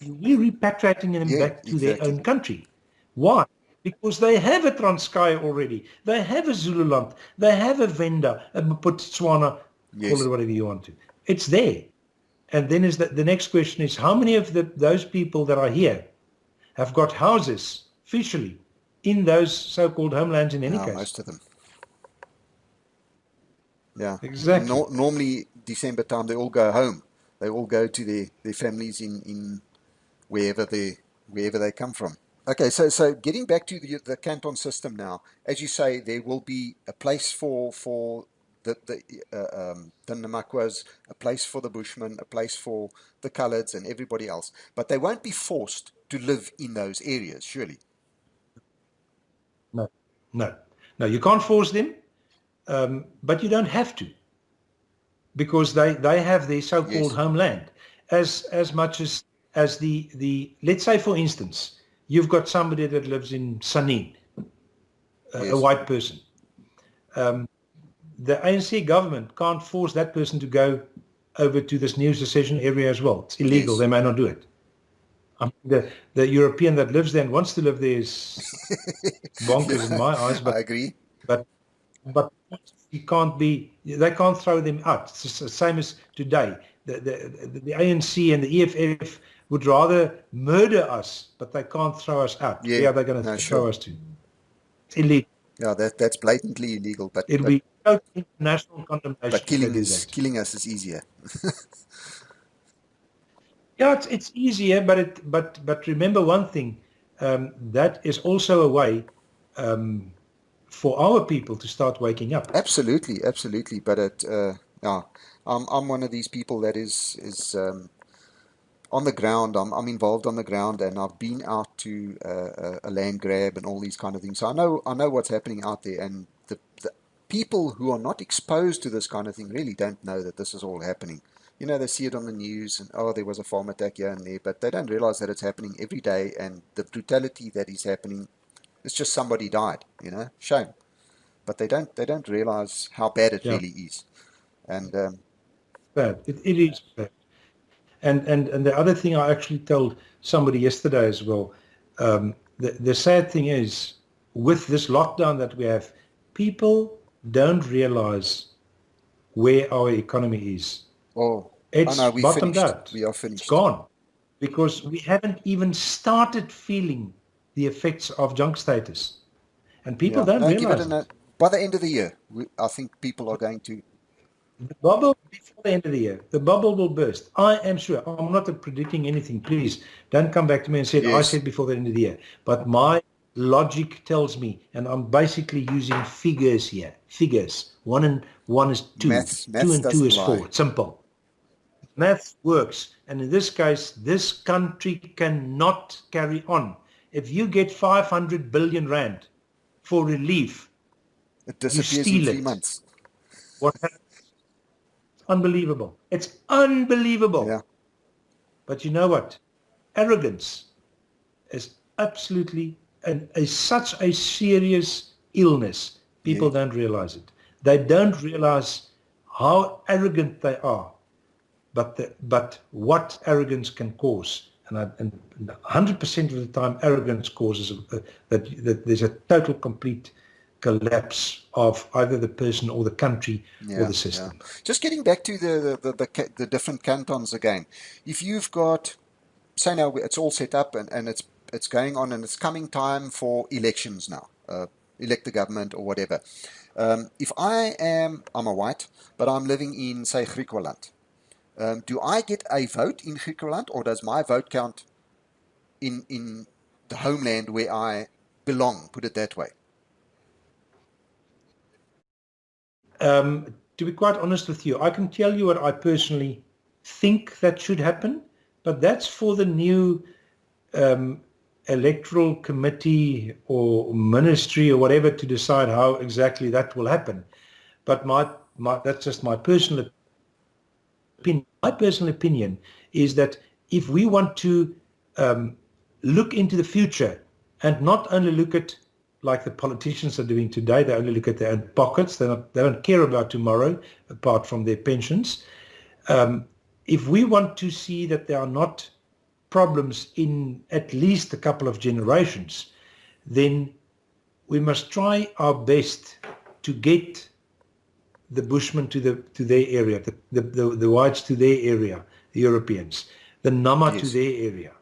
S2: You'll be repatriating them back to their own country. Why? Because they have a Transkei already. They have a Zululand. They have a Venda, a Botswana, call it whatever you want to. It's there. And then the next question is, how many of those people that are here have got houses officially in those so-called homelands in any case?
S1: Most of them. Yeah.
S2: Exactly.
S1: Normally, December time, they all go home. They all go to their families in wherever they come from. Okay, so getting back to the canton system now, as you say, there will be a place for the Namakwas, a place for the Bushmen, a place for the Coloureds and everybody else. But they won't be forced to live in those areas, surely.
S2: No, you can't force them, but you don't have to, because they have their so-called homeland. As much as the let's say, for instance, you've got somebody that lives in Sanin, a white person. The ANC government can't force that person to go over to this new secession area as well. It's illegal. They may not do it. I mean, the European that lives there and wants to live there is bonkers in my eyes. But
S1: I agree.
S2: But they can't throw them out. It's the same as today. The ANC and the EFF would rather murder us, but they can't throw us out. Where are they going to throw us to? It's illegal.
S1: Yeah, that's blatantly illegal. But
S2: it'll be international condemnation.
S1: But killing us is easier.
S2: Yeah, it's easier, but remember one thing, that is also a way for our people to start waking up.
S1: Absolutely. But I'm one of these people that is on the ground. I'm involved on the ground, and I've been out to a land grab and all these kind of things. So I know what's happening out there, and the people who are not exposed to this kind of thing really don't know that this is all happening. You know, they see it on the news and, there was a farm attack here and there, but they don't realize that it's happening every day, and the brutality that is happening, it's just somebody died, shame. But they don't realize how bad it really is. And
S2: bad. It is bad. And the other thing I actually told somebody yesterday as well, the sad thing is, with this lockdown that we have, people don't realize where our economy is. It's bottomed out.
S1: We are finished.
S2: It's gone. Because we haven't even started feeling the effects of junk status. And people don't realize it.
S1: By the end of the year, I think people are going to...
S2: The bubble before the end of the year, the bubble will burst. I am sure. I'm not predicting anything. Please don't come back to me and say, I
S1: Yes.
S2: said before the end of the year. But my logic tells me, and I'm basically using figures here. Figures. 1 and 1 is 2. 2
S1: Maths
S2: and 2
S1: doesn't
S2: is
S1: lie.
S2: 4. It's simple. Math works. And in this case, this country cannot carry on. If you get 500 billion rand for relief,
S1: It
S2: you
S1: disappears in
S2: steal
S1: 3
S2: it.
S1: months.
S2: What happens? Unbelievable. It's unbelievable.
S1: Yeah.
S2: But you know what? Arrogance is absolutely such a serious illness. People
S1: Yeah.
S2: don't realize it. They don't realize how arrogant they are, but what arrogance can cause. And 100% of the time, arrogance causes that there's a total, complete collapse of either the person or the country or
S1: Yeah,
S2: the
S1: yeah.
S2: system.
S1: Just getting back to the different cantons again. If you've got, say now it's all set up and it's going on and it's coming time for elections now, elect the government or whatever. If I'm a white, but I'm living in, say, Griqualand, do I get a vote in Griqualand, or does my vote count in the homeland where I belong? Put it that way.
S2: To be quite honest with you, I can tell you what I personally think that should happen, but that's for the new electoral committee or ministry or whatever to decide how exactly that will happen. But that's just my personal opinion. My personal opinion is that if we want to look into the future and not only look at like the politicians are doing today, they only look at their own pockets. They don't care about tomorrow apart from their pensions. If we want to see that there are not problems in at least a couple of generations, then we must try our best to get the Bushmen to their area, the whites to their area, the Europeans, the Nama to
S1: Yes.
S2: their area,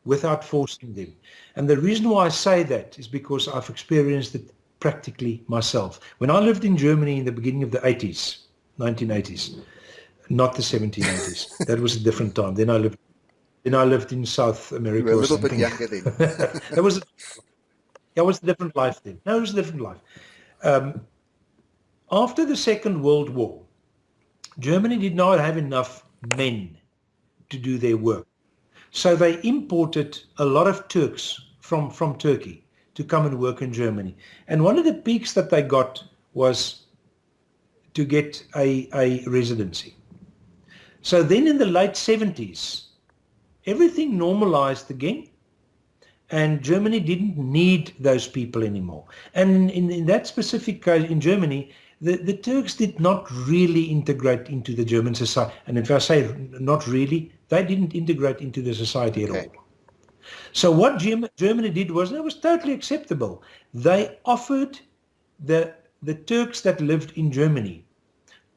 S2: without forcing them. And the reason why I say that is because I've experienced it practically myself. When I lived in Germany in the beginning of the 80s, 1980s, not the 1780s, that was a different time. Then I lived in South
S1: You
S2: America
S1: were a
S2: or
S1: little bit
S2: something.
S1: younger then.
S2: That was a different life then. No, it was a different life. After the Second World War, Germany did not have enough men to do their work. So they imported a lot of Turks from Turkey to come and work in Germany. And one of the peaks that they got was to get a residency. So then in the late 70s, everything normalized again, and Germany didn't need those people anymore. And in that specific case, in Germany, the Turks did not really integrate into the German society. And if I say not really, they didn't integrate into the society at all. So what Germany did was, and it was totally acceptable. They offered the Turks that lived in Germany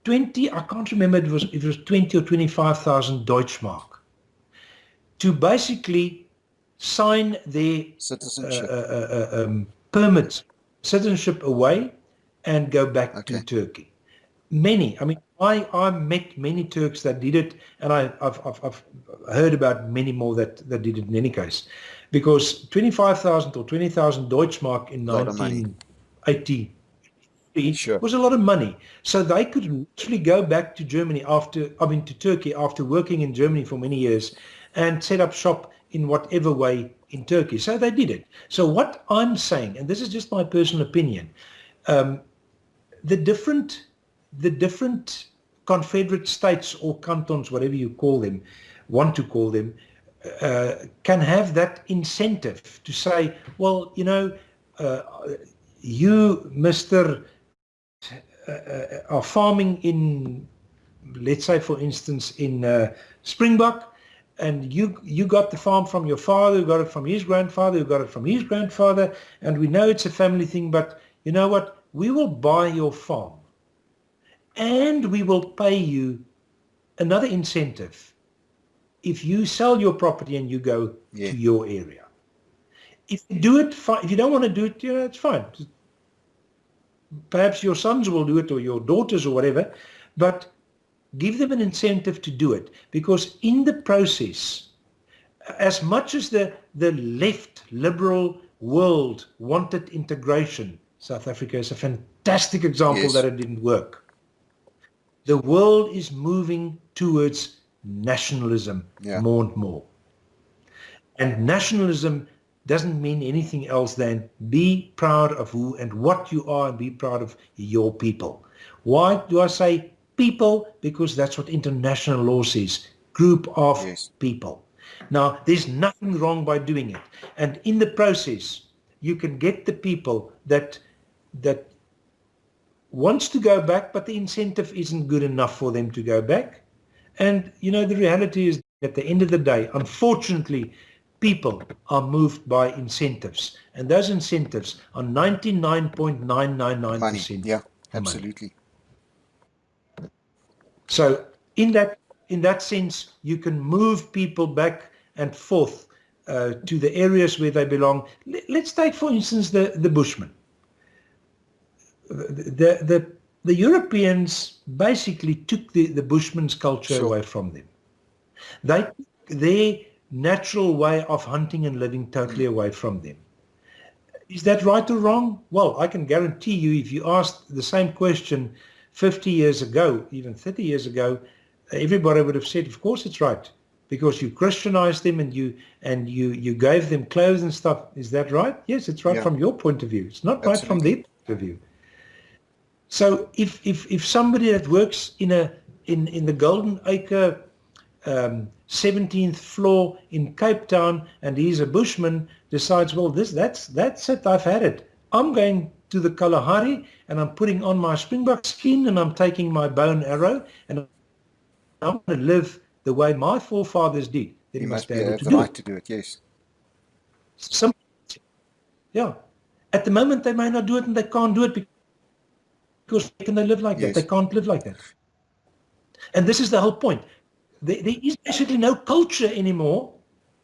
S2: 20, I can't remember if it was 20 or 25,000 Deutschmark to basically sign their
S1: Citizenship.
S2: permits, citizenship away and go back to Turkey. Many, I mean, I met many Turks that did it, and I've heard about many more that did it in any case, because 25,000 or 20,000 Deutschmark in 1980 was a lot of money. So they could actually go back to Germany to Turkey after working in Germany for many years and set up shop in whatever way in Turkey. So they did it. So what I'm saying, and this is just my personal opinion, the different confederate states or cantons, whatever you call them, want to call them, can have that incentive to say, well, you know, you, Mr. Are farming in, let's say, for instance, in Springbok, and you got the farm from your father, you got it from his grandfather, you got it from his grandfather, and we know it's a family thing, but you know what? We will buy your farm, and we will pay you another incentive if you sell your property and you go to your area. If you do it, fine. If you don't want to do it, you know, it's fine. Perhaps your sons will do it or your daughters or whatever, but give them an incentive to do it, because in the process, as much as the left liberal world wanted integration, South Africa is a fantastic example that it didn't work. The world is moving towards nationalism more and more. And nationalism doesn't mean anything else than be proud of who and what you are and be proud of your people. Why do I say people? Because that's what international law says, group of people. Now, there's nothing wrong by doing it. And in the process, you can get the people that wants to go back, but the incentive isn't good enough for them to go back. And, you know, the reality is at the end of the day, unfortunately, people are moved by incentives. And those incentives are 99.999%.
S1: Yeah, absolutely.
S2: So in that sense, you can move people back and forth to the areas where they belong. Let's take, for instance, the Bushmen. The Europeans basically took the Bushman's culture away from them. They took their natural way of hunting and living totally away from them. Is that right or wrong? Well, I can guarantee you, if you asked the same question 50 years ago, even 30 years ago, everybody would have said, of course it's right, because you Christianized them and you gave them clothes and stuff. Is that right? Yes, it's right from your point of view. It's not right from their point of view. So if somebody that works in the Golden Acre 17th floor in Cape Town and he's a Bushman, decides, well, that's it, I've had it. I'm going to the Kalahari and I'm putting on my springbok skin and I'm taking my bow and arrow and I'm going to live the way my forefathers did. Then
S1: You
S2: he
S1: must
S2: must be
S1: be
S2: able
S1: have
S2: to
S1: the
S2: do
S1: right
S2: it.
S1: to do it, yes.
S2: Yeah. At the moment, they may not do it and they can't do it because can they live like that? They can't live like that. And this is the whole point. There is basically no culture anymore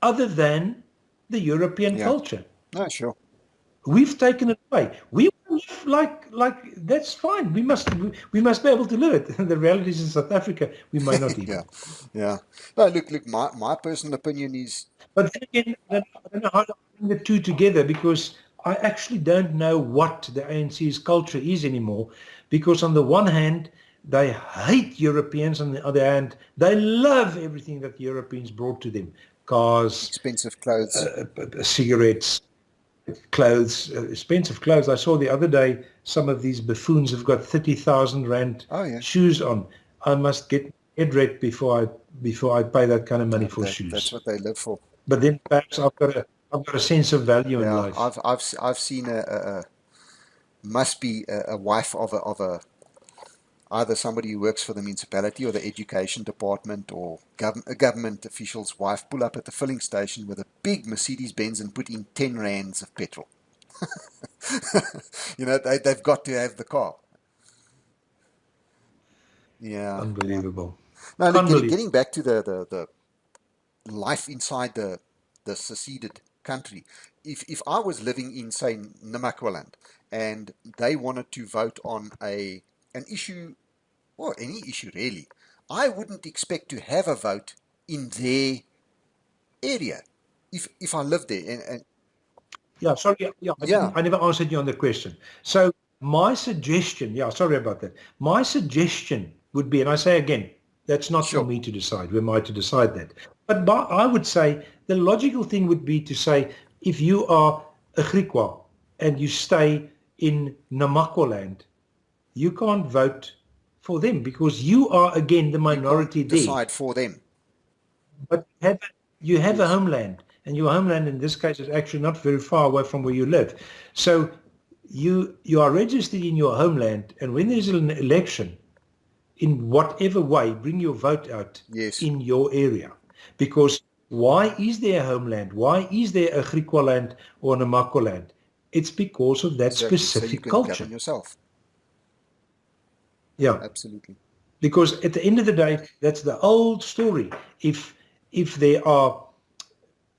S2: other than the European culture.
S1: No, sure.
S2: We've taken it away. We live like that's fine. We must be able to live it. The reality is in South Africa, we may not even.
S1: Yeah. No, look, my personal opinion is...
S2: But then again, I don't know how to bring the two together, because I actually don't know what the ANC's culture is anymore, because on the one hand, they hate Europeans, on the other hand, they love everything that the Europeans brought to them. Cars,
S1: expensive clothes,
S2: cigarettes, clothes, expensive clothes. I saw the other day some of these buffoons have got 30,000 rand shoes on. I must get head wrecked before I pay that kind of money for shoes.
S1: That's what they live for.
S2: But then perhaps I've got a sense of value in life.
S1: I've seen must be a wife of a either somebody who works for the municipality or the education department or a government official's wife pull up at the filling station with a big Mercedes-Benz and put in 10 rands of petrol. You know, they've got to have the car. Yeah.
S2: Unbelievable.
S1: Now, look, getting back to the life inside the seceded country. If I was living in, say, Namaqualand, and they wanted to vote on an issue, or any issue really, I wouldn't expect to have a vote in their area if I lived there. And
S2: yeah, sorry, I never answered you on the question. So my suggestion, sorry about that. My suggestion would be, and I say again, that's not for me to decide. Who am I to decide that? But I would say the logical thing would be to say, if you are a Griqua and you stay in Namaqualand, you can't vote for them because you are, again, the minority there.
S1: Decide for them.
S2: But you have a homeland, and your homeland in this case is actually not very far away from where you live. So you are registered in your homeland, and when there's an election, in whatever way, bring your vote out in your area. Because why is there a homeland? Why is there a Griqua land or a Namaqualand? It's because of that specific
S1: so you can
S2: culture.
S1: Govern yourself.
S2: Yeah,
S1: absolutely.
S2: Because at the end of the day, that's the old story. If there are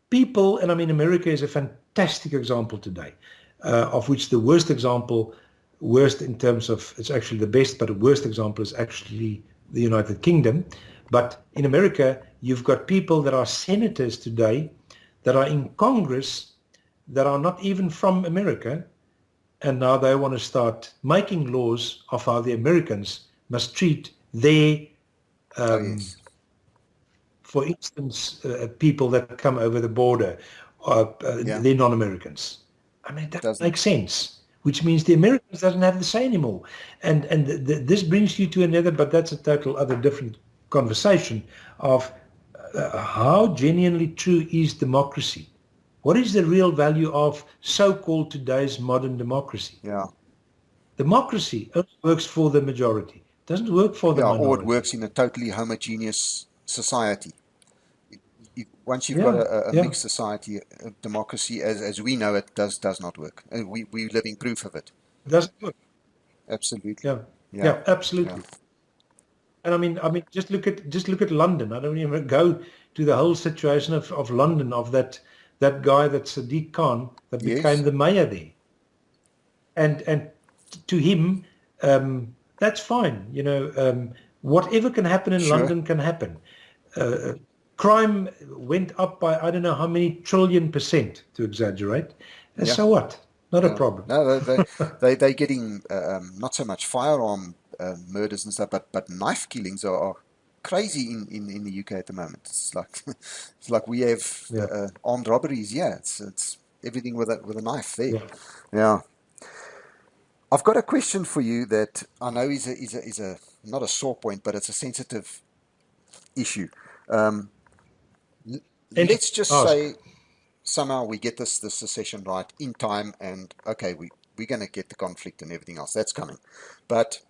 S2: people, and I mean, America is a fantastic example today, of which the worst in terms of, it's actually the best, but the worst example is actually the United Kingdom. But in America, you've got people that are senators today that are in Congress that are not even from America, and now they want to start making laws of how the Americans must treat their,
S1: yes.
S2: for instance, people that come over the border,
S1: Yeah.
S2: they're non-Americans. I mean, that
S1: Doesn't.
S2: makes sense, which means the Americans doesn't have the say anymore. And this brings you to another, but that's a total other different conversation of how genuinely true is democracy? What is the real value of so-called today's modern democracy?
S1: Yeah.
S2: Democracy only works for the majority. It doesn't work for the
S1: Yeah, or it
S2: minority.
S1: works in a totally homogeneous society. Once you've got
S2: Yeah,
S1: a
S2: yeah.
S1: mixed society, democracy as we know it does not work. And we're living proof of it.
S2: It doesn't work.
S1: Absolutely.
S2: Yeah,
S1: Yeah.
S2: yeah, absolutely.
S1: Yeah.
S2: And I mean, just look at London. I don't even go to the whole situation of London, of that guy, that Sadiq Khan, that became
S1: Yes.
S2: the mayor there. And to him, that's fine. You know, whatever can happen in
S1: Sure.
S2: London can happen. Crime went up by I don't know how many trillion%, to exaggerate. And
S1: Yeah.
S2: so what? Not a
S1: Yeah.
S2: problem.
S1: No, they're getting not so much firearm murders and stuff, but knife killings are crazy in the UK at the moment. It's like we have
S2: Yeah,
S1: armed robberies. Yeah, it's everything with a knife there.
S2: yeah.
S1: Yeah. I've got a question for you that I know is a not a sore point, but it's a sensitive issue. Um,
S2: And
S1: let's just
S2: ask.
S1: say somehow we get this secession right in time, and okay, we're going to get the conflict and everything else that's coming. But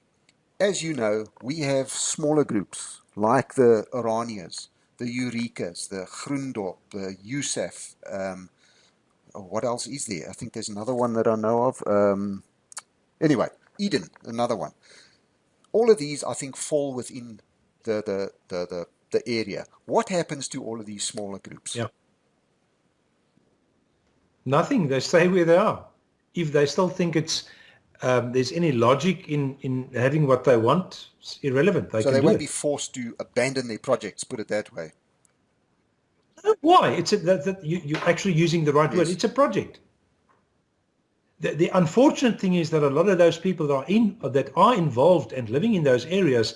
S1: as you know, we have smaller groups like the Iranians, the Eurekas, the Grundorp, the Yusuf. What else is there? I think there's another one that I know of. Anyway, Eden, another one. All of these, I think, fall within the area. What happens to all of these smaller groups?
S2: Yeah. Nothing. They stay where they are. If they still think there's any logic in having what they want, it's irrelevant. They
S1: So
S2: can
S1: they
S2: do
S1: won't be
S2: it.
S1: forced to abandon their projects, put it that way.
S2: Why? You're actually using the right word.
S1: Yes.
S2: It's a project. The unfortunate thing is that a lot of those people that are involved and living in those areas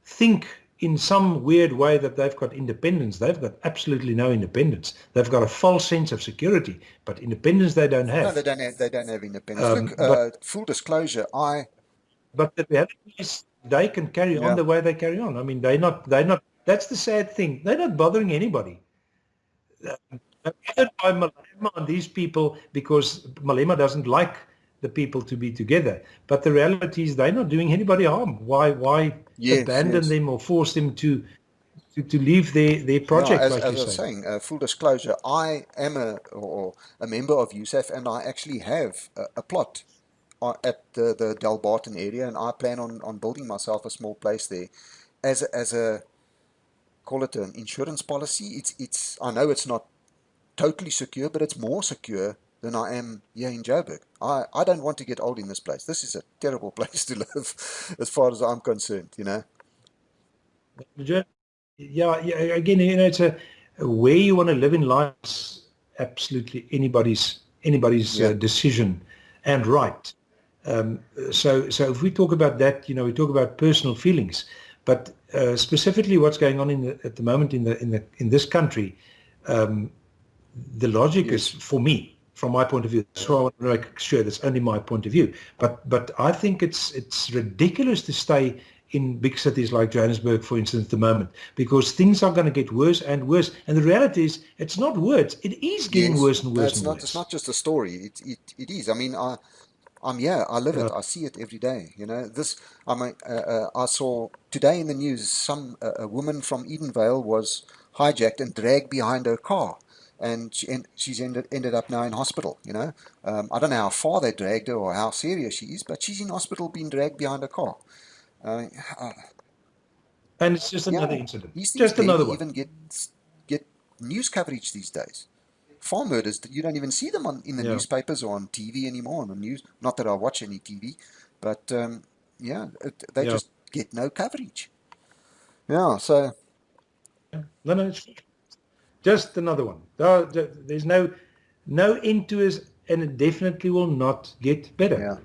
S2: think in some weird way that they've got independence. They've got absolutely no independence. They've got a false sense of security, but independence they don't
S1: No,
S2: have.
S1: they don't have independence. Look,
S2: But
S1: full disclosure,
S2: the reality is they can carry on
S1: yeah,
S2: the way they carry on. I mean, they're not. That's the sad thing. They're not bothering anybody. Bothered by Malema and these people because Malema doesn't like the people to be together. But the reality is they're not doing anybody harm. Why
S1: yes,
S2: abandon
S1: yes.
S2: them or force them to leave their
S1: Yeah,
S2: project, like
S1: as
S2: you
S1: I was
S2: say?
S1: saying, full disclosure, I am a member of USAF, and I actually have a plot at the Del Barton area, and I plan on building myself a small place there as a call it an insurance policy. It's I know it's not totally secure, but it's more secure than I am here in Joburg. I don't want to get old in this place. This is a terrible place to live, as far as I'm concerned. You know.
S2: Yeah, yeah. Again, it's a where you want to live in life is absolutely anybody's
S1: Yeah.
S2: decision and right. So if we talk about that, we talk about personal feelings, but specifically what's going on at the moment in this country, the logic is,
S1: Yes.
S2: for me, from my point of view. So I want to make sure that's only my point of view. But I think it's ridiculous to stay in big cities like Johannesburg, for instance, at the moment, because things are going to get worse and worse. And the reality is, it's not words. It is getting
S1: Yes.
S2: worse and
S1: No,
S2: worse
S1: it's
S2: and
S1: not. It's
S2: worse.
S1: not just a story. It is. I mean, I'm here. I live it.
S2: Yeah.
S1: I see it every day. You know, this. I saw today in the news a woman from Edenvale was hijacked and dragged behind her car, and she's ended up now in hospital. You know, I don't know how far they dragged her or how serious she is, but she's in hospital being dragged behind a car. Uh, uh,
S2: And it's just another
S1: yeah,
S2: incident.
S1: these things
S2: Just
S1: barely
S2: another one.
S1: even get news coverage these days. Farm murders, you don't even see them in the
S2: Yeah.
S1: newspapers or on TV anymore, on the news. Not that I watch any TV, but yeah, they
S2: Yeah.
S1: just get no coverage. Yeah, so...
S2: No, it's just another one. There's no end to it, and it definitely will not get better.
S1: Yeah.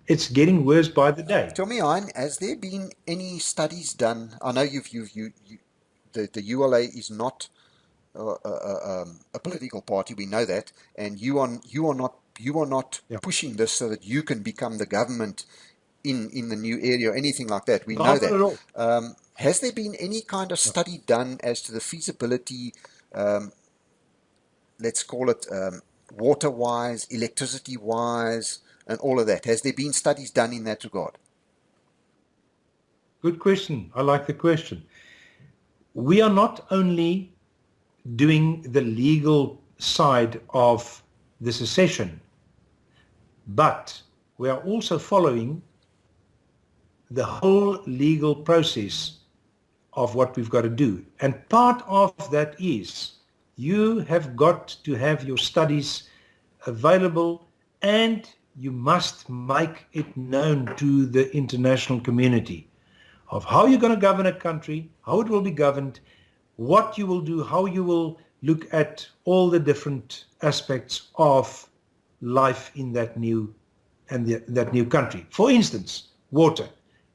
S2: It's getting worse by the day.
S1: Tell me, Hein, has there been any studies done? I know the ULA is not a political party. We know that, and you are not
S2: Yeah.
S1: pushing this so that you can become the government in the new area or anything like that. We know
S2: Not at all.
S1: that. Has there been any kind of study done as to the feasibility? Let's call it water-wise, electricity-wise, and all of that. Has there been studies done in that regard?
S2: Good question. I like the question. We are not only doing the legal side of the secession, but we are also following the whole legal process of what we've got to do. And part of that is you have got to have your studies available, and you must make it known to the international community of how you're going to govern a country, how it will be governed, what you will do, how you will look at all the different aspects of life in that new country. For instance, water,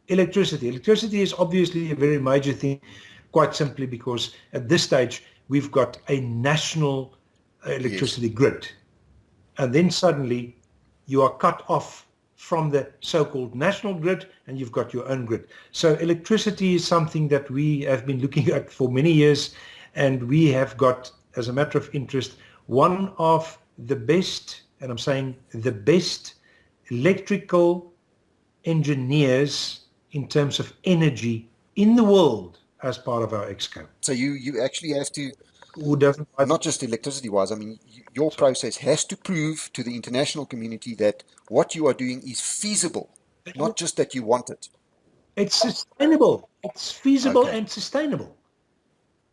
S2: electricity. Electricity is obviously a very major thing, quite simply because at this stage we've got a national electricity grid, and then suddenly you are cut off from the so-called national grid, and you've got your own grid. So electricity is something that we have been looking at for many years, and we have got, as a matter of interest, one of the best, and I'm saying the best, electrical engineers in terms of energy in the world as part of our ExCo.
S1: So you actually have to,
S2: Who doesn't?
S1: not just electricity-wise, I mean, your process has to prove to the international community that what you are doing is feasible, not just that you want it.
S2: It's sustainable. It's feasible and sustainable.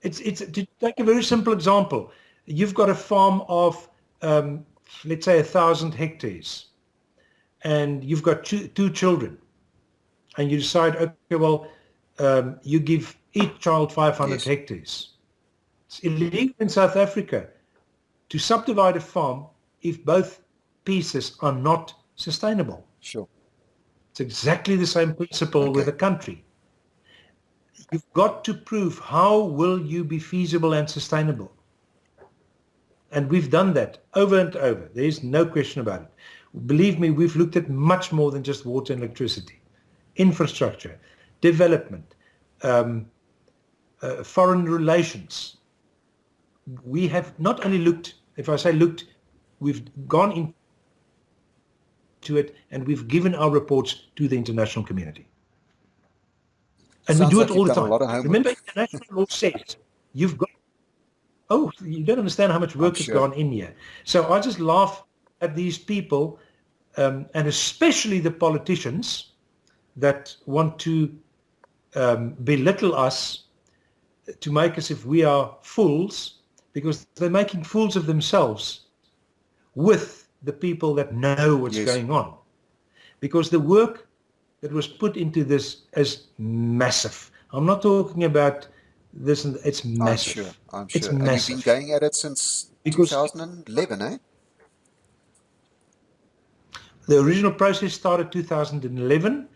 S2: It's to take a very simple example. You've got a farm of, let's say, 1,000 hectares, and you've got two children, and you decide, okay, well, you give each child 500 hectares. It's illegal in South Africa to subdivide a farm if both pieces are not sustainable.
S1: Sure.
S2: It's exactly the same principle with a country. You've got to prove how will you be feasible and sustainable. And we've done that over and over. There is no question about it. Believe me, we've looked at much more than just water and electricity. Infrastructure, development, foreign relations. We have not only looked, if I say looked, we've gone into it, and we've given our reports to the international community. And
S1: Sounds
S2: we do
S1: like
S2: it all the
S1: you've done a lot of
S2: time.
S1: homework.
S2: Remember, international law says you've got, oh, you don't understand how much work has gone in here. So I just laugh at these people, and especially the politicians that want to belittle us, to make us if we are fools, because they're making fools of themselves with the people that know what's going on. Because the work that was put into this is massive. I'm not talking about this, it's massive.
S1: I'm sure.
S2: It's
S1: and
S2: massive.
S1: you've been going at it since 2011, eh?
S2: The original process started 2011,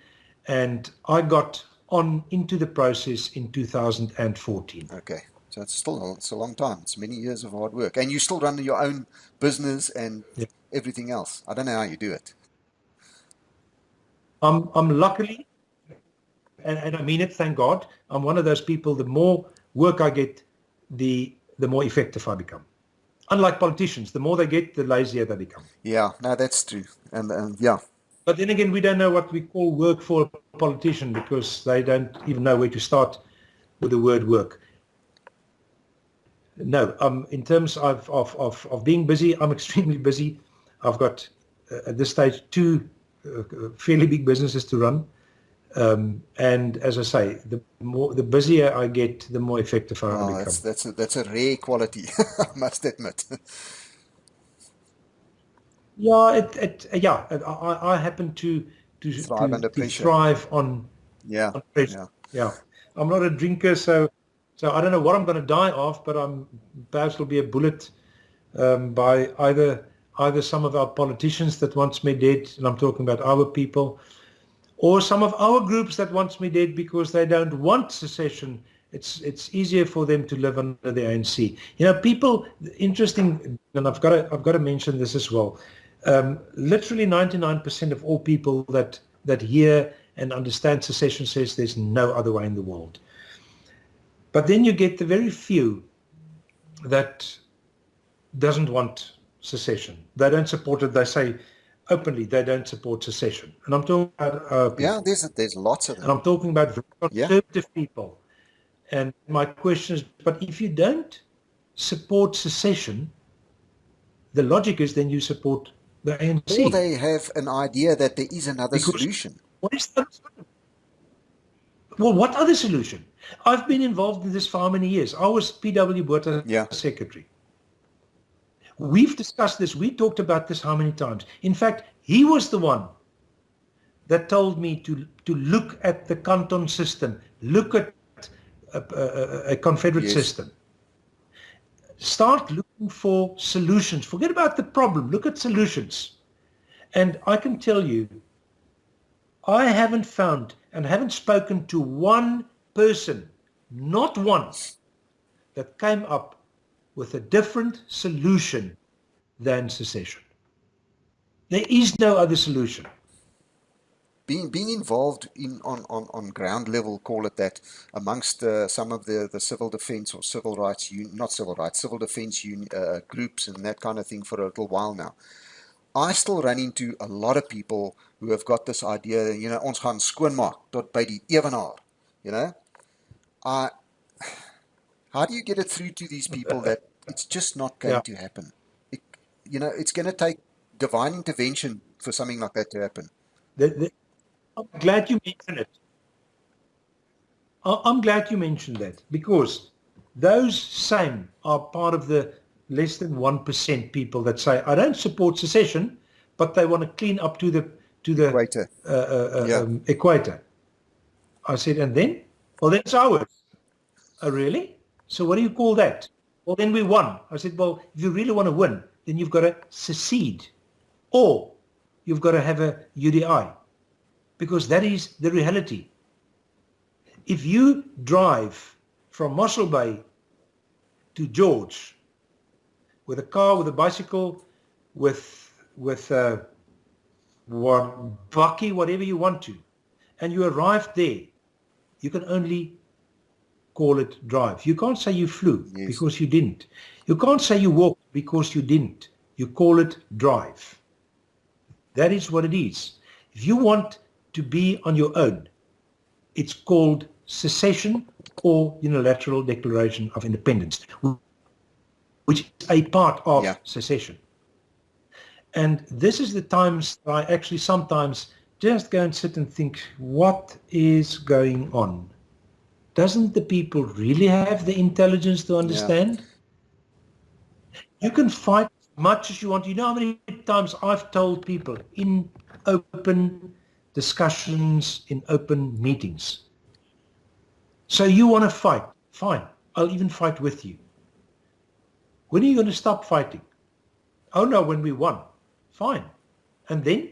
S2: and I got on into the process in 2014.
S1: Okay. So it's a long time. It's many years of hard work. And you still run your own business and everything else. I don't know how you do it.
S2: I'm luckily, and I mean it, thank God, I'm one of those people, the more work I get, the more effective I become. Unlike politicians, the more they get, the lazier they become.
S1: Yeah, no, that's true. And yeah.
S2: But then again, we don't know what we call work for a politician, because they don't even know where to start with the word work. No, in terms of being busy, I'm extremely busy. I've got, at this stage, two fairly big businesses to run. And as I say, the busier I get, the more effective I become.
S1: That's a rare quality, I must admit.
S2: Yeah, I happen to
S1: thrive under pressure.
S2: Thrive on
S1: Yeah,
S2: Pressure. Yeah. I'm not a drinker, so I don't know what I'm going to die of, but perhaps it'll be a bullet by either some of our politicians that wants me dead, and I'm talking about our people, or some of our groups that wants me dead because they don't want secession. It's easier for them to live under the ANC. You know, people, interesting, and I've got to mention this as well. Literally 99% of all people that hear and understand secession says there's no other way in the world. But then you get the very few that doesn't want secession. They don't support it. They say openly they don't support secession. And I'm talking about
S1: yeah. There's lots of them.
S2: and I'm talking about very conservative people. And my question is, but if you don't support secession, the logic is then you support the ANC.
S1: Or they have an idea that there is another solution.
S2: What is that? Well, what other solution? I've been involved in this for how many years? I was P.W. Botha's secretary. We've discussed this. We talked about this how many times? In fact, he was the one that told me to look at the canton system, look at a confederate system. Start looking for solutions. Forget about the problem. Look at solutions. And I can tell you, I haven't found and haven't spoken to one person, not once, that came up with a different solution than secession. There is no other solution.
S1: Being involved on ground level, call it that, amongst some of the civil defense or civil rights, civil defense groups and that kind of thing for a little while now, I still run into a lot of people who have got this idea, you know, ons gaan skoonmaak tot by die ewenaar, you know. How do you get it through to these people that it's just not going to happen? It's going to take divine intervention for something like that to happen.
S2: I'm glad you mentioned it. I'm glad you mentioned that, because those same are part of the less than 1% people that say, I don't support secession, but they want to clean up to the
S1: equator.
S2: Equator. I said, and then? Well, that's ours. Oh, really? So what do you call that? Well, then we won. I said, well, if you really want to win, then you've got to secede, or you've got to have a UDI, because that is the reality. If you drive from Mossel Bay to George with a car, with a bicycle, with one bakkie, whatever you want to, and you arrive there, you can only call it drive. You can't say you flew because you didn't. You can't say you walked because you didn't. You call it drive. That is what it is. If you want to be on your own, it's called secession or unilateral declaration of independence, which is a part of secession. And this is the times I actually sometimes just go and sit and think, what is going on? Doesn't the people really have the intelligence to understand? You can fight as much as you want. You know how many times I've told people in open discussions, in open meetings, so you want to fight? Fine. I'll even fight with you. When are you going to stop fighting? Oh no, when we won. Fine. And then?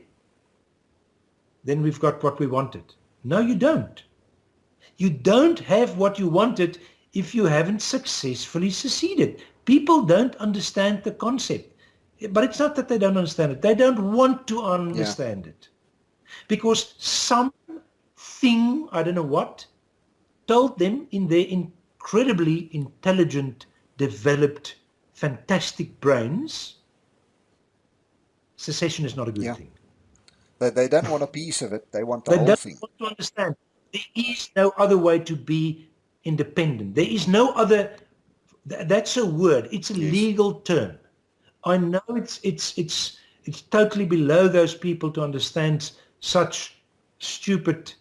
S2: Then we've got what we wanted. No, you don't. You don't have what you wanted if you haven't successfully seceded. People don't understand the concept. But it's not that they don't understand it. They don't want to understand it. Because something, I don't know what, told them in their incredibly intelligent, developed, fantastic brains, secession is not a good thing.
S1: They don't want a piece of it. They want the whole thing.
S2: They don't want to understand. There is no other way to be independent. There is no other. That's a word. It's a legal term. I know it's totally below those people to understand such stupid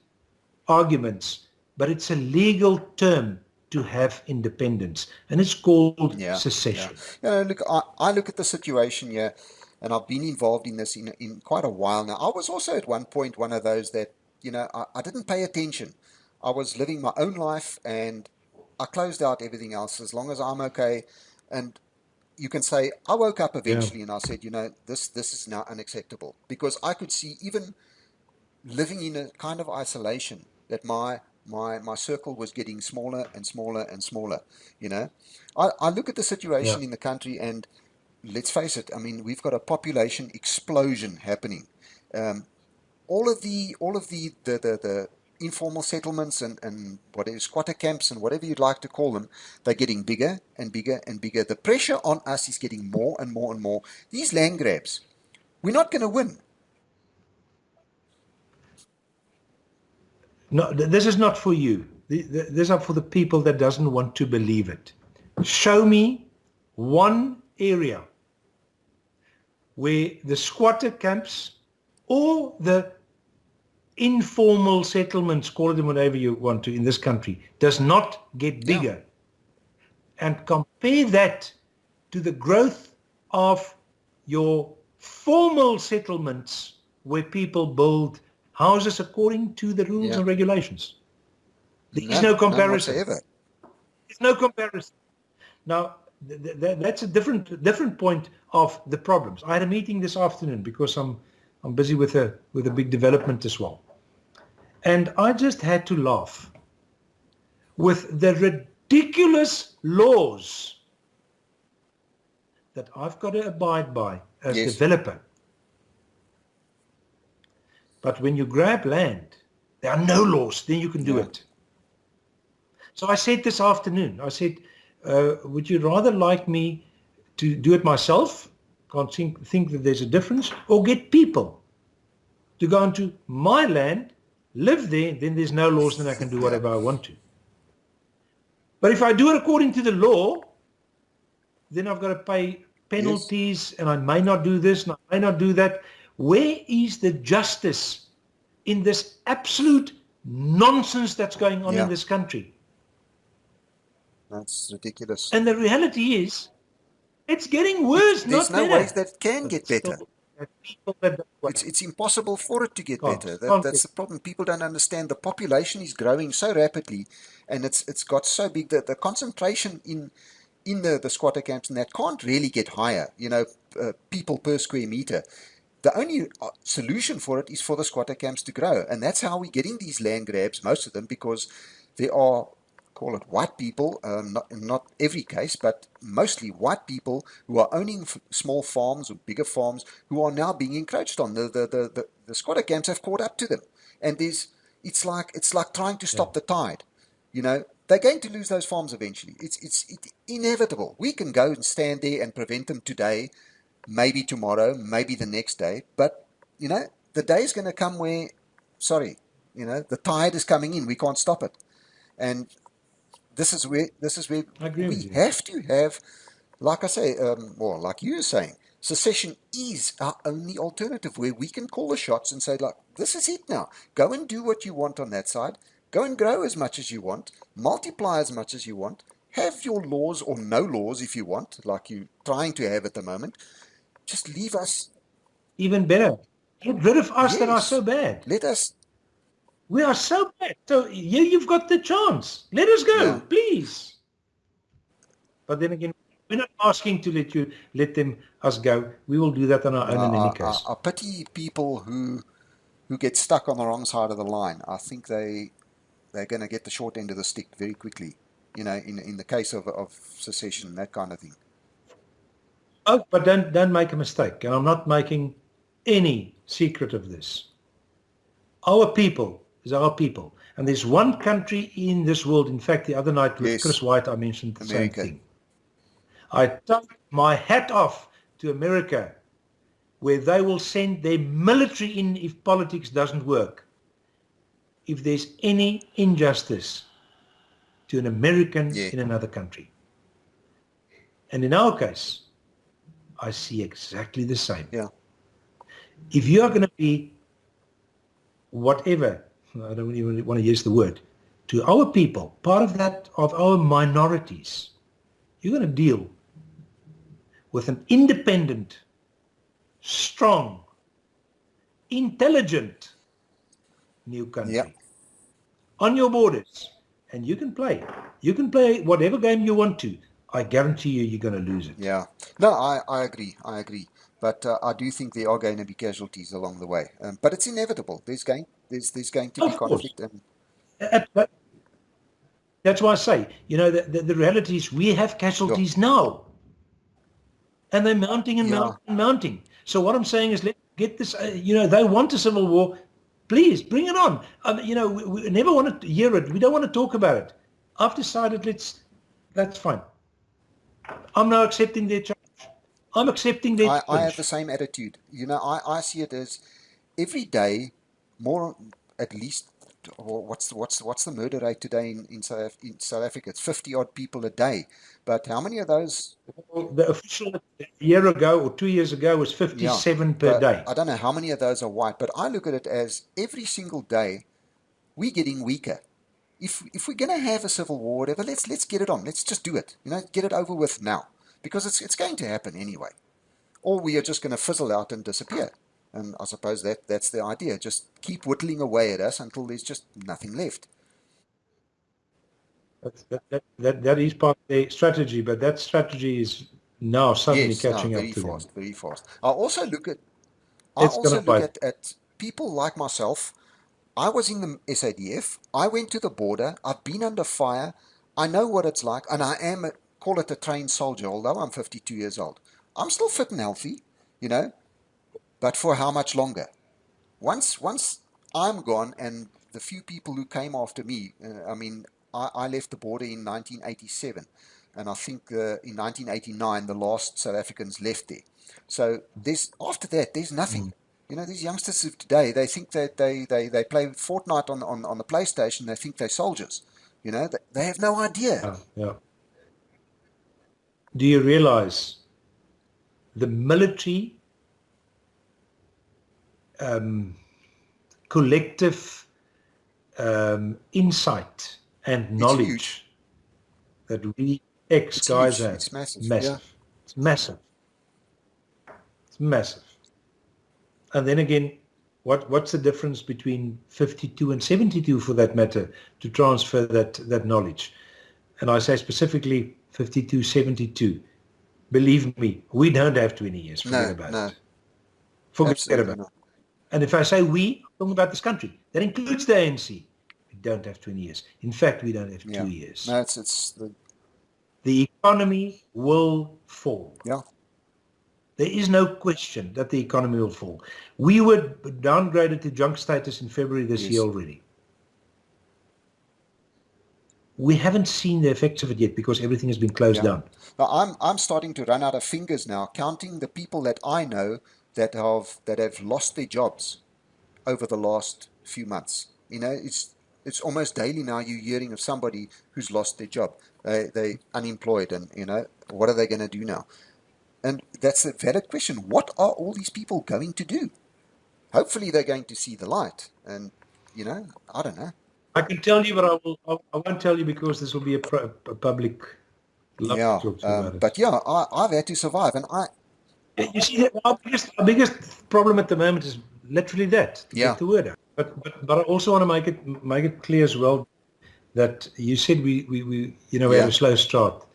S2: arguments, but it's a legal term to have independence, and it's called secession.
S1: Look, I look at the situation here, and I've been involved in this in quite a while now. I was also at one point one of those that I didn't pay attention. I was living my own life and I closed out everything else as long as I'm okay. And you can say I woke up
S2: Yeah.
S1: eventually and I said, this is now unacceptable because I could see even living in a kind of isolation that my circle was getting smaller and smaller and smaller. You know, I look at the
S2: Yeah.
S1: situation in the country and let's face it. I mean, we've got a population explosion happening. Um, all of the informal settlements and whatever squatter camps and whatever you'd like to call them, they're getting bigger and bigger and bigger. The pressure on us is getting more and more and more. These land grabs, we're not going to win.
S2: No, this is not for you. These are for the people that doesn't want to believe it. Show me one area where the squatter camps or the informal settlements, call them whatever you want to, in this country, does not get
S1: Yeah,
S2: bigger. And compare that to the growth of your formal settlements where people build houses according to the rules
S1: yeah.
S2: and regulations. There is
S1: No,
S2: no
S1: none
S2: comparison.
S1: whatsoever.
S2: There's no comparison. Now, that's a different point of the problems. I had a meeting this afternoon because I'm busy with a big development as well. And I just had to laugh with the ridiculous laws that I've got to abide by as
S1: Yes,
S2: developer. But when you grab land, there are no laws, then you can do
S1: yeah,
S2: it. So I said this afternoon, I said, would you rather like me to do it myself, can't think that there's a difference, or get people to go onto my land, live there, then there's no laws, then I can do
S1: yeah,
S2: whatever I want to. But if I do it according to the law, then I've got to pay
S1: yes,
S2: penalties, and I may not do this, and I may not do that. Where is the justice in this absolute nonsense that's going on in
S1: yeah.
S2: this country?
S1: That's ridiculous.
S2: And the reality is, it's getting worse,
S1: There's
S2: not
S1: no ways
S2: better.
S1: that it can
S2: But
S1: get
S2: still,
S1: better.
S2: there are people that don't want
S1: It's impossible for it to get better.
S2: can't
S1: That's
S2: get.
S1: the problem. People don't understand. The population is growing so rapidly, and it's got so big that the concentration in the squatter camps and that can't really get higher. People per square meter. The only solution for it is for the squatter camps to grow, and that's how we're getting these land grabs. Most of them because there are, call it white people, not every case, but mostly white people who are owning small farms or bigger farms who are now being encroached on. The squatter camps have caught up to them, and it's like trying to
S2: Yeah.
S1: stop the tide. They're going to lose those farms eventually. It's inevitable. We can go and stand there and prevent them today, maybe tomorrow, maybe the next day, but the day is going to come where, sorry, the tide is coming in. We can't stop it, and this is where
S2: I agree with
S1: we
S2: you.
S1: have to have, like I say, or like you were saying, secession is our only alternative where we can call the shots and say, like, this is it now. Go and do what you want on that side. Go and grow as much as you want. Multiply as much as you want. Have your laws or no laws if you want, like you're trying to have at the moment. Just leave us.
S2: Even better, get rid of us that are so
S1: Yes.
S2: bad.
S1: Let us.
S2: We are so bad. So you've got the chance. Let us go,
S1: Yeah.
S2: please. But then again, we're not asking to let us go. We will do that on our
S1: No,
S2: own in any
S1: I
S2: case.
S1: pity people who get stuck on the wrong side of the line. I think they're going to get the short end of the stick very quickly. In the case of secession, that kind of thing.
S2: Oh, but don't make a mistake, and I'm not making any secret of this. Our people is our people. And there's one country in this world, in fact, the other night with Chris
S1: Yes,
S2: White, I mentioned the same
S1: America.
S2: thing. I take my hat off to America, where they will send their military in if politics doesn't work. If there's any injustice to an American
S1: Yeah,
S2: in another country. And in our case, I see exactly the same.
S1: yeah,
S2: If you are going to be whatever, I don't even want to use the word, to our people, part of that, of our minorities, you're going to deal with an independent, strong, intelligent new
S1: Yeah.
S2: country on your borders, and you can play. You can play whatever game you want to. I guarantee you, you're going to lose it.
S1: Yeah. No, I agree. I agree. But I do think there are going to be casualties along the way. But it's inevitable. There's going to be
S2: Of course.
S1: conflict. And
S2: That's why I say, the reality is we have casualties now. And they're mounting and
S1: yeah,
S2: mounting and mounting. So what I'm saying is, let's get this, they want a civil war. Please, bring it on. We never want to hear it. We don't want to talk about it. I've decided that's fine. I'm now accepting their charge. I'm accepting their challenge.
S1: I have the same attitude. I see it as every day, more at least. What's the murder rate today in South Africa? It's 50 odd people a day. But how many of those?
S2: The official a year ago or 2 years ago was 57 per day.
S1: I don't know how many of those are white, but I look at it as every single day we're getting weaker. If we're going to have a civil war, whatever, let's get it on. Let's just do it. Get it over with now, because it's going to happen anyway. Or we are just going to fizzle out and disappear. And I suppose that's the idea. Just keep whittling away at us until there's just nothing left.
S2: That is part of the strategy, but that strategy is now suddenly catching up to them.
S1: Very fast. I also look at people like myself. I was in the SADF. I went to the border. I've been under fire. I know what it's like, and I am, call it a trained soldier, although I'm 52 years old. I'm still fit and healthy, but for how much longer? Once I'm gone, and the few people who came after me, I left the border in 1987, and I think in 1989 the last South Africans left there. So after that there's nothing. These youngsters of today, they think that they play Fortnite on the PlayStation. They think they're soldiers. They have no idea.
S2: Yeah. Do you realize the military collective insight and knowledge that we guys have?
S1: It's massive.
S2: Yeah. It's massive. It's massive. And then again, what's the difference between 52 and 72, for that matter, to transfer that knowledge? And I say specifically 52, 72. Believe me, we don't have 20 years. Forget about it. Forget about it. And if I say we, I'm talking about this country. That includes the ANC. We don't have 20 years. In fact, we don't have 2 years.
S1: No,
S2: the economy will fall.
S1: Yeah.
S2: There is no question that the economy will fall. We were downgraded to junk status in February this year already. We haven't seen the effects of it yet because everything has been closed down.
S1: Now, I'm starting to run out of fingers now, counting the people that I know that have lost their jobs over the last few months. It's almost daily now you're hearing of somebody who's lost their job. They're unemployed, and what are they going to do now? And that's a valid question. What are all these people going to do? Hopefully they're going to see the light. And, I don't know.
S2: I can tell you, but I won't tell you because this will be a public
S1: Yeah, but I've had to survive. And
S2: you see, our biggest problem at the moment is literally that, to get the word out. But I also want to make it clear as well that you said we had a slow start,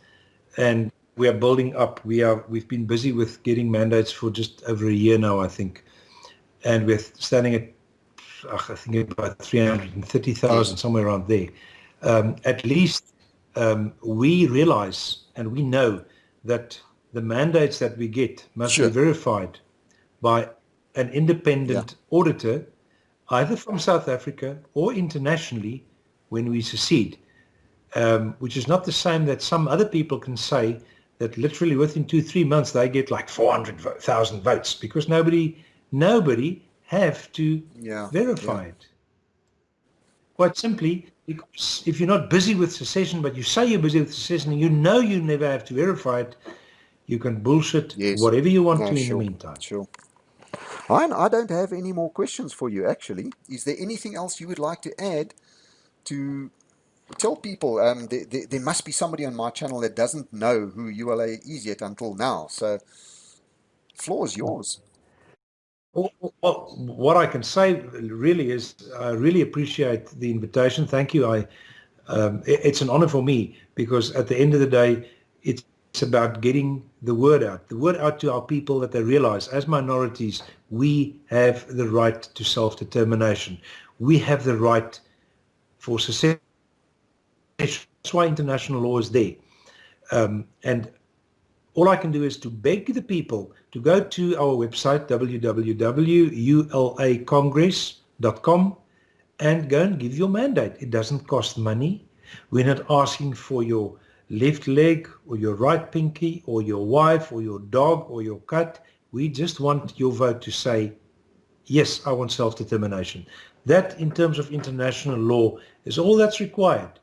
S2: and we are building up. We've been busy with getting mandates for just over a year now, I think, and we're standing at I think about 330,000, somewhere around there. At least we realize and we know that the mandates that we get must be verified by an independent auditor, either from South Africa or internationally, when we secede, which is not the same that some other people can say that literally within 2-3 months they get like 400,000 votes, because nobody have to verify it. Quite simply, because if you're not busy with secession, but you say you're busy with secession and you never have to verify it, you can bullshit whatever you want to in the meantime.
S1: Sure. Hein, I don't have any more questions for you, actually. Is there anything else you would like to add to tell people? There must be somebody on my channel that doesn't know who ULA is yet until now. So, floor is yours.
S2: What I can say really is I really appreciate the invitation. Thank you. It's an honor for me because at the end of the day, it's about getting the word out to our people that they realize as minorities, we have the right to self-determination. We have the right for secession. That's why international law is there. And all I can do is to beg the people to go to our website, www.ulacongress.com, and go and give your mandate. It doesn't cost money. We're not asking for your left leg or your right pinky or your wife or your dog or your cat. We just want your vote to say, yes, I want self-determination. That, in terms of international law, is all that's required.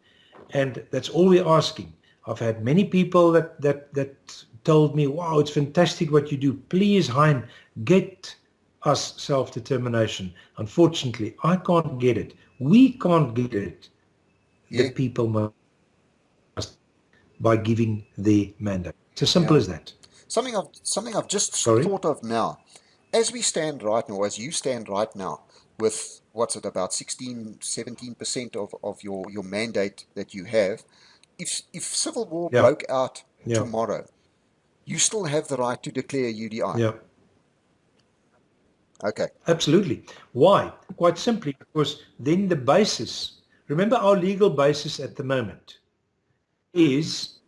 S2: And that's all we're asking. I've had many people that told me, wow, it's fantastic what you do. Please, Hein, get us self-determination. Unfortunately, I can't get it. We can't get it. Yeah. The people must, by giving the mandate. It's as simple as that.
S1: Something I've just thought of now. As we stand right now, as you stand right now, with what's it, about 16-17% of your mandate that you have, if civil war broke out tomorrow, you still have the right to declare UDI.
S2: Yeah.
S1: Okay.
S2: Absolutely. Why? Quite simply because then the basis, remember our legal basis at the moment, is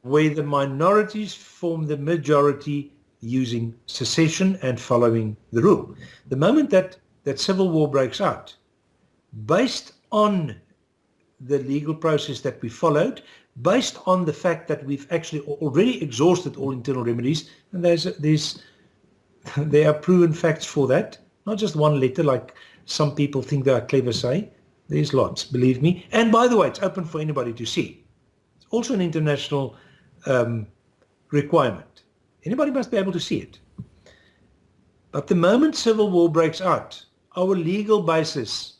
S2: where the minorities form the majority using secession and following the rule. The moment that civil war breaks out, based on the legal process that we followed, based on the fact that we've actually already exhausted all internal remedies, and there are proven facts for that, not just one letter like some people think they are clever say. There's lots, believe me. And by the way, it's open for anybody to see. It's also an international requirement. Anybody must be able to see it. But the moment civil war breaks out, our legal basis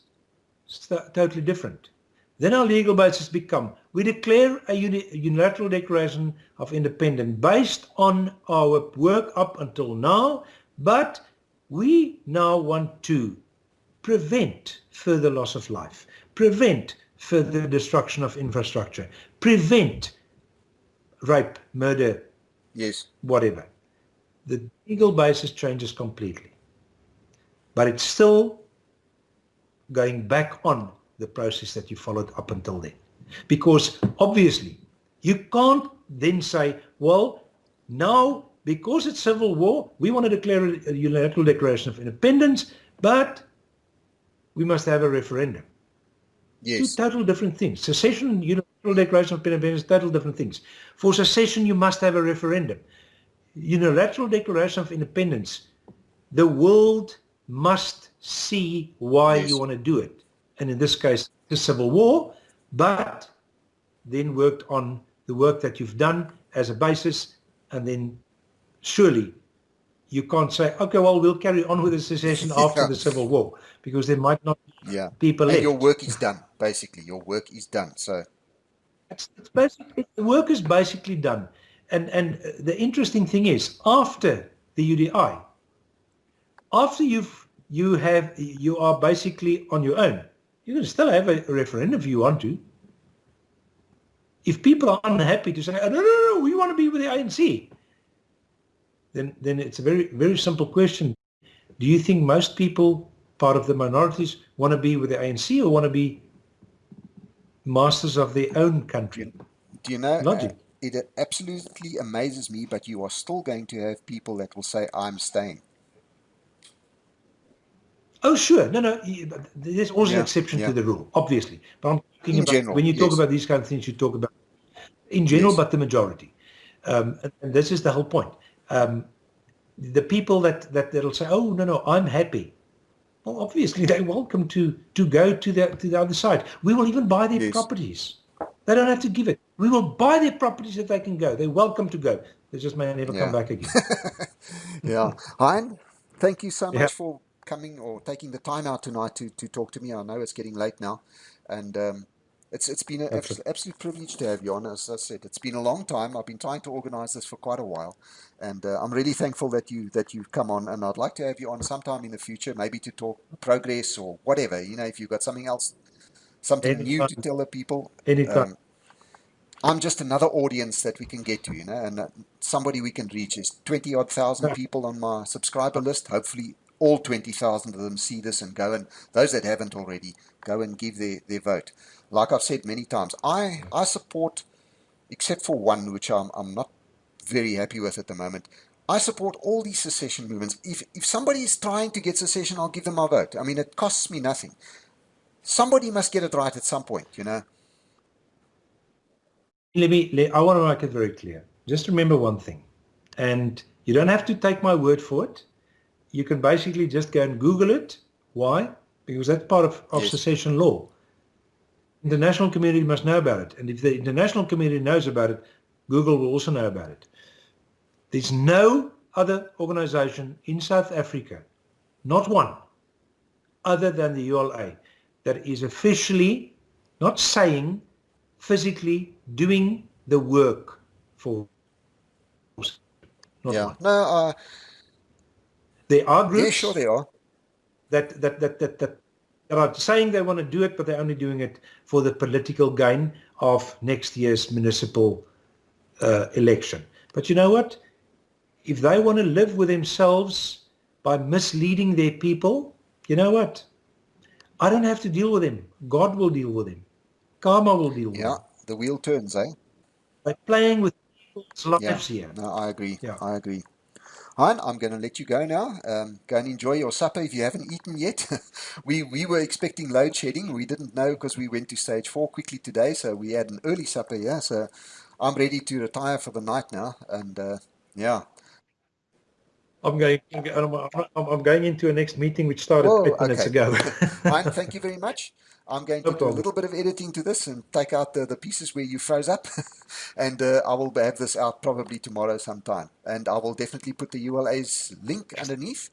S2: is totally different. Then our legal basis become, we declare a unilateral declaration of independence based on our work up until now, but we now want to prevent further loss of life, prevent further destruction of infrastructure, prevent rape, murder,
S1: yes,
S2: whatever. The legal basis changes completely. But it's still going back on the process that you followed up until then. Because obviously, you can't then say, well, now, because it's civil war, we want to declare a unilateral declaration of independence, but we must have a referendum.
S1: Yes.
S2: Two total different things. Secession and unilateral declaration of independence, total different things. For secession, you must have a referendum. Unilateral declaration of independence, the world must see why you want to do it. And in this case, the civil war, but then worked on the work that you've done as a basis, and then surely you can't say, okay, well, we'll carry on with the secession after the civil war, because there might not be people left.
S1: And your work is done, basically. Your work is done. So
S2: it's basically, the work is basically done. And the interesting thing is, after the UDI, after you are basically on your own, you can still have a referendum if you want to. If people are unhappy to say, oh, no, we want to be with the ANC, then it's a very, very simple question. Do you think most people, part of the minorities, want to be with the ANC or want to be masters of their own country?
S1: Do you know,
S2: logic?
S1: It absolutely amazes me, but you are still going to have people that will say, I'm staying.
S2: Oh, sure. No. There's also an exception to the rule, obviously. But I'm talking about,
S1: general,
S2: when you talk about these kind of things, you talk about in general, but the majority. And this is the whole point. The people that'll say, oh, no, I'm happy. Well, obviously, they're welcome to go to the other side. We will even buy their properties. They don't have to give it. We will buy their properties if they can go. They're welcome to go. They just may never come back again.
S1: Hein, thank you so much for coming or taking the time out tonight to talk to me. I know it's getting late now. And It's been an
S2: That's it.
S1: absolute privilege to have you on. As I said, it's been a long time. I've been trying to organize this for quite a while, and I'm really thankful that you've come on. And I'd like to have you on sometime in the future, maybe to talk progress or whatever. If you've got something else, something new to
S2: Anytime,
S1: tell the people.
S2: anytime.
S1: I'm just another audience that we can get to, and somebody we can reach. Is 20 odd thousand people on my subscriber list. Hopefully, all 20,000 of them see this and go, and those that haven't already, go and give their vote. Like I've said many times, I support, except for one, which I'm not very happy with at the moment. I support all these secession movements. If somebody is trying to get secession, I'll give them my vote. I mean, it costs me nothing. Somebody must get it right at some point.
S2: I want to make it very clear. Just remember one thing, and you don't have to take my word for it. You can basically just go and Google it. Why? Because that's part of
S1: Yes.
S2: secession law. The international community must know about it. And if the international community knows about it, Google will also know about it. There's no other organization in South Africa, not one, other than the ULA, that is officially, not saying, physically doing the work for not
S1: Yeah.
S2: one.
S1: No.
S2: There are
S1: Yeah,
S2: groups
S1: sure they are.
S2: that are saying they want to do it, but they're only doing it for the political gain of next year's municipal election. But you know what? If they want to live with themselves by misleading their people, you know what? I don't have to deal with them. God will deal with them. Karma will deal with
S1: Yeah,
S2: them.
S1: the wheel turns, eh?
S2: They're playing with people's
S1: Yeah.
S2: lives here.
S1: No, I agree.
S2: Yeah.
S1: I agree. Han, I'm going to let you go now. Go and enjoy your supper if you haven't eaten yet. We were expecting load shedding. We didn't know because we went to stage 4 quickly today, so we had an early supper. Yeah, so I'm ready to retire for the night now. And yeah.
S2: I'm going into a next meeting which started
S1: Whoa.
S2: 8 minutes
S1: Okay.
S2: ago.
S1: Han, thank you very much. I'm going
S2: No
S1: to do a
S2: problem.
S1: little bit of editing to this and take out the pieces where you froze up. And I will have this out probably tomorrow sometime. And I will definitely put the ULA's link underneath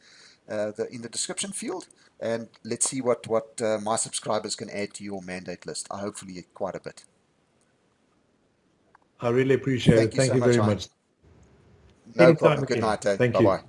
S1: in the description field. And let's see what my subscribers can add to your mandate list. Hopefully quite a bit.
S2: I really appreciate
S1: Thank
S2: it.
S1: you
S2: Thank
S1: so
S2: you
S1: much,
S2: very
S1: Han.
S2: much.
S1: No
S2: Anytime
S1: problem. Good
S2: again.
S1: night, eh?
S2: Thank you.
S1: Bye-bye.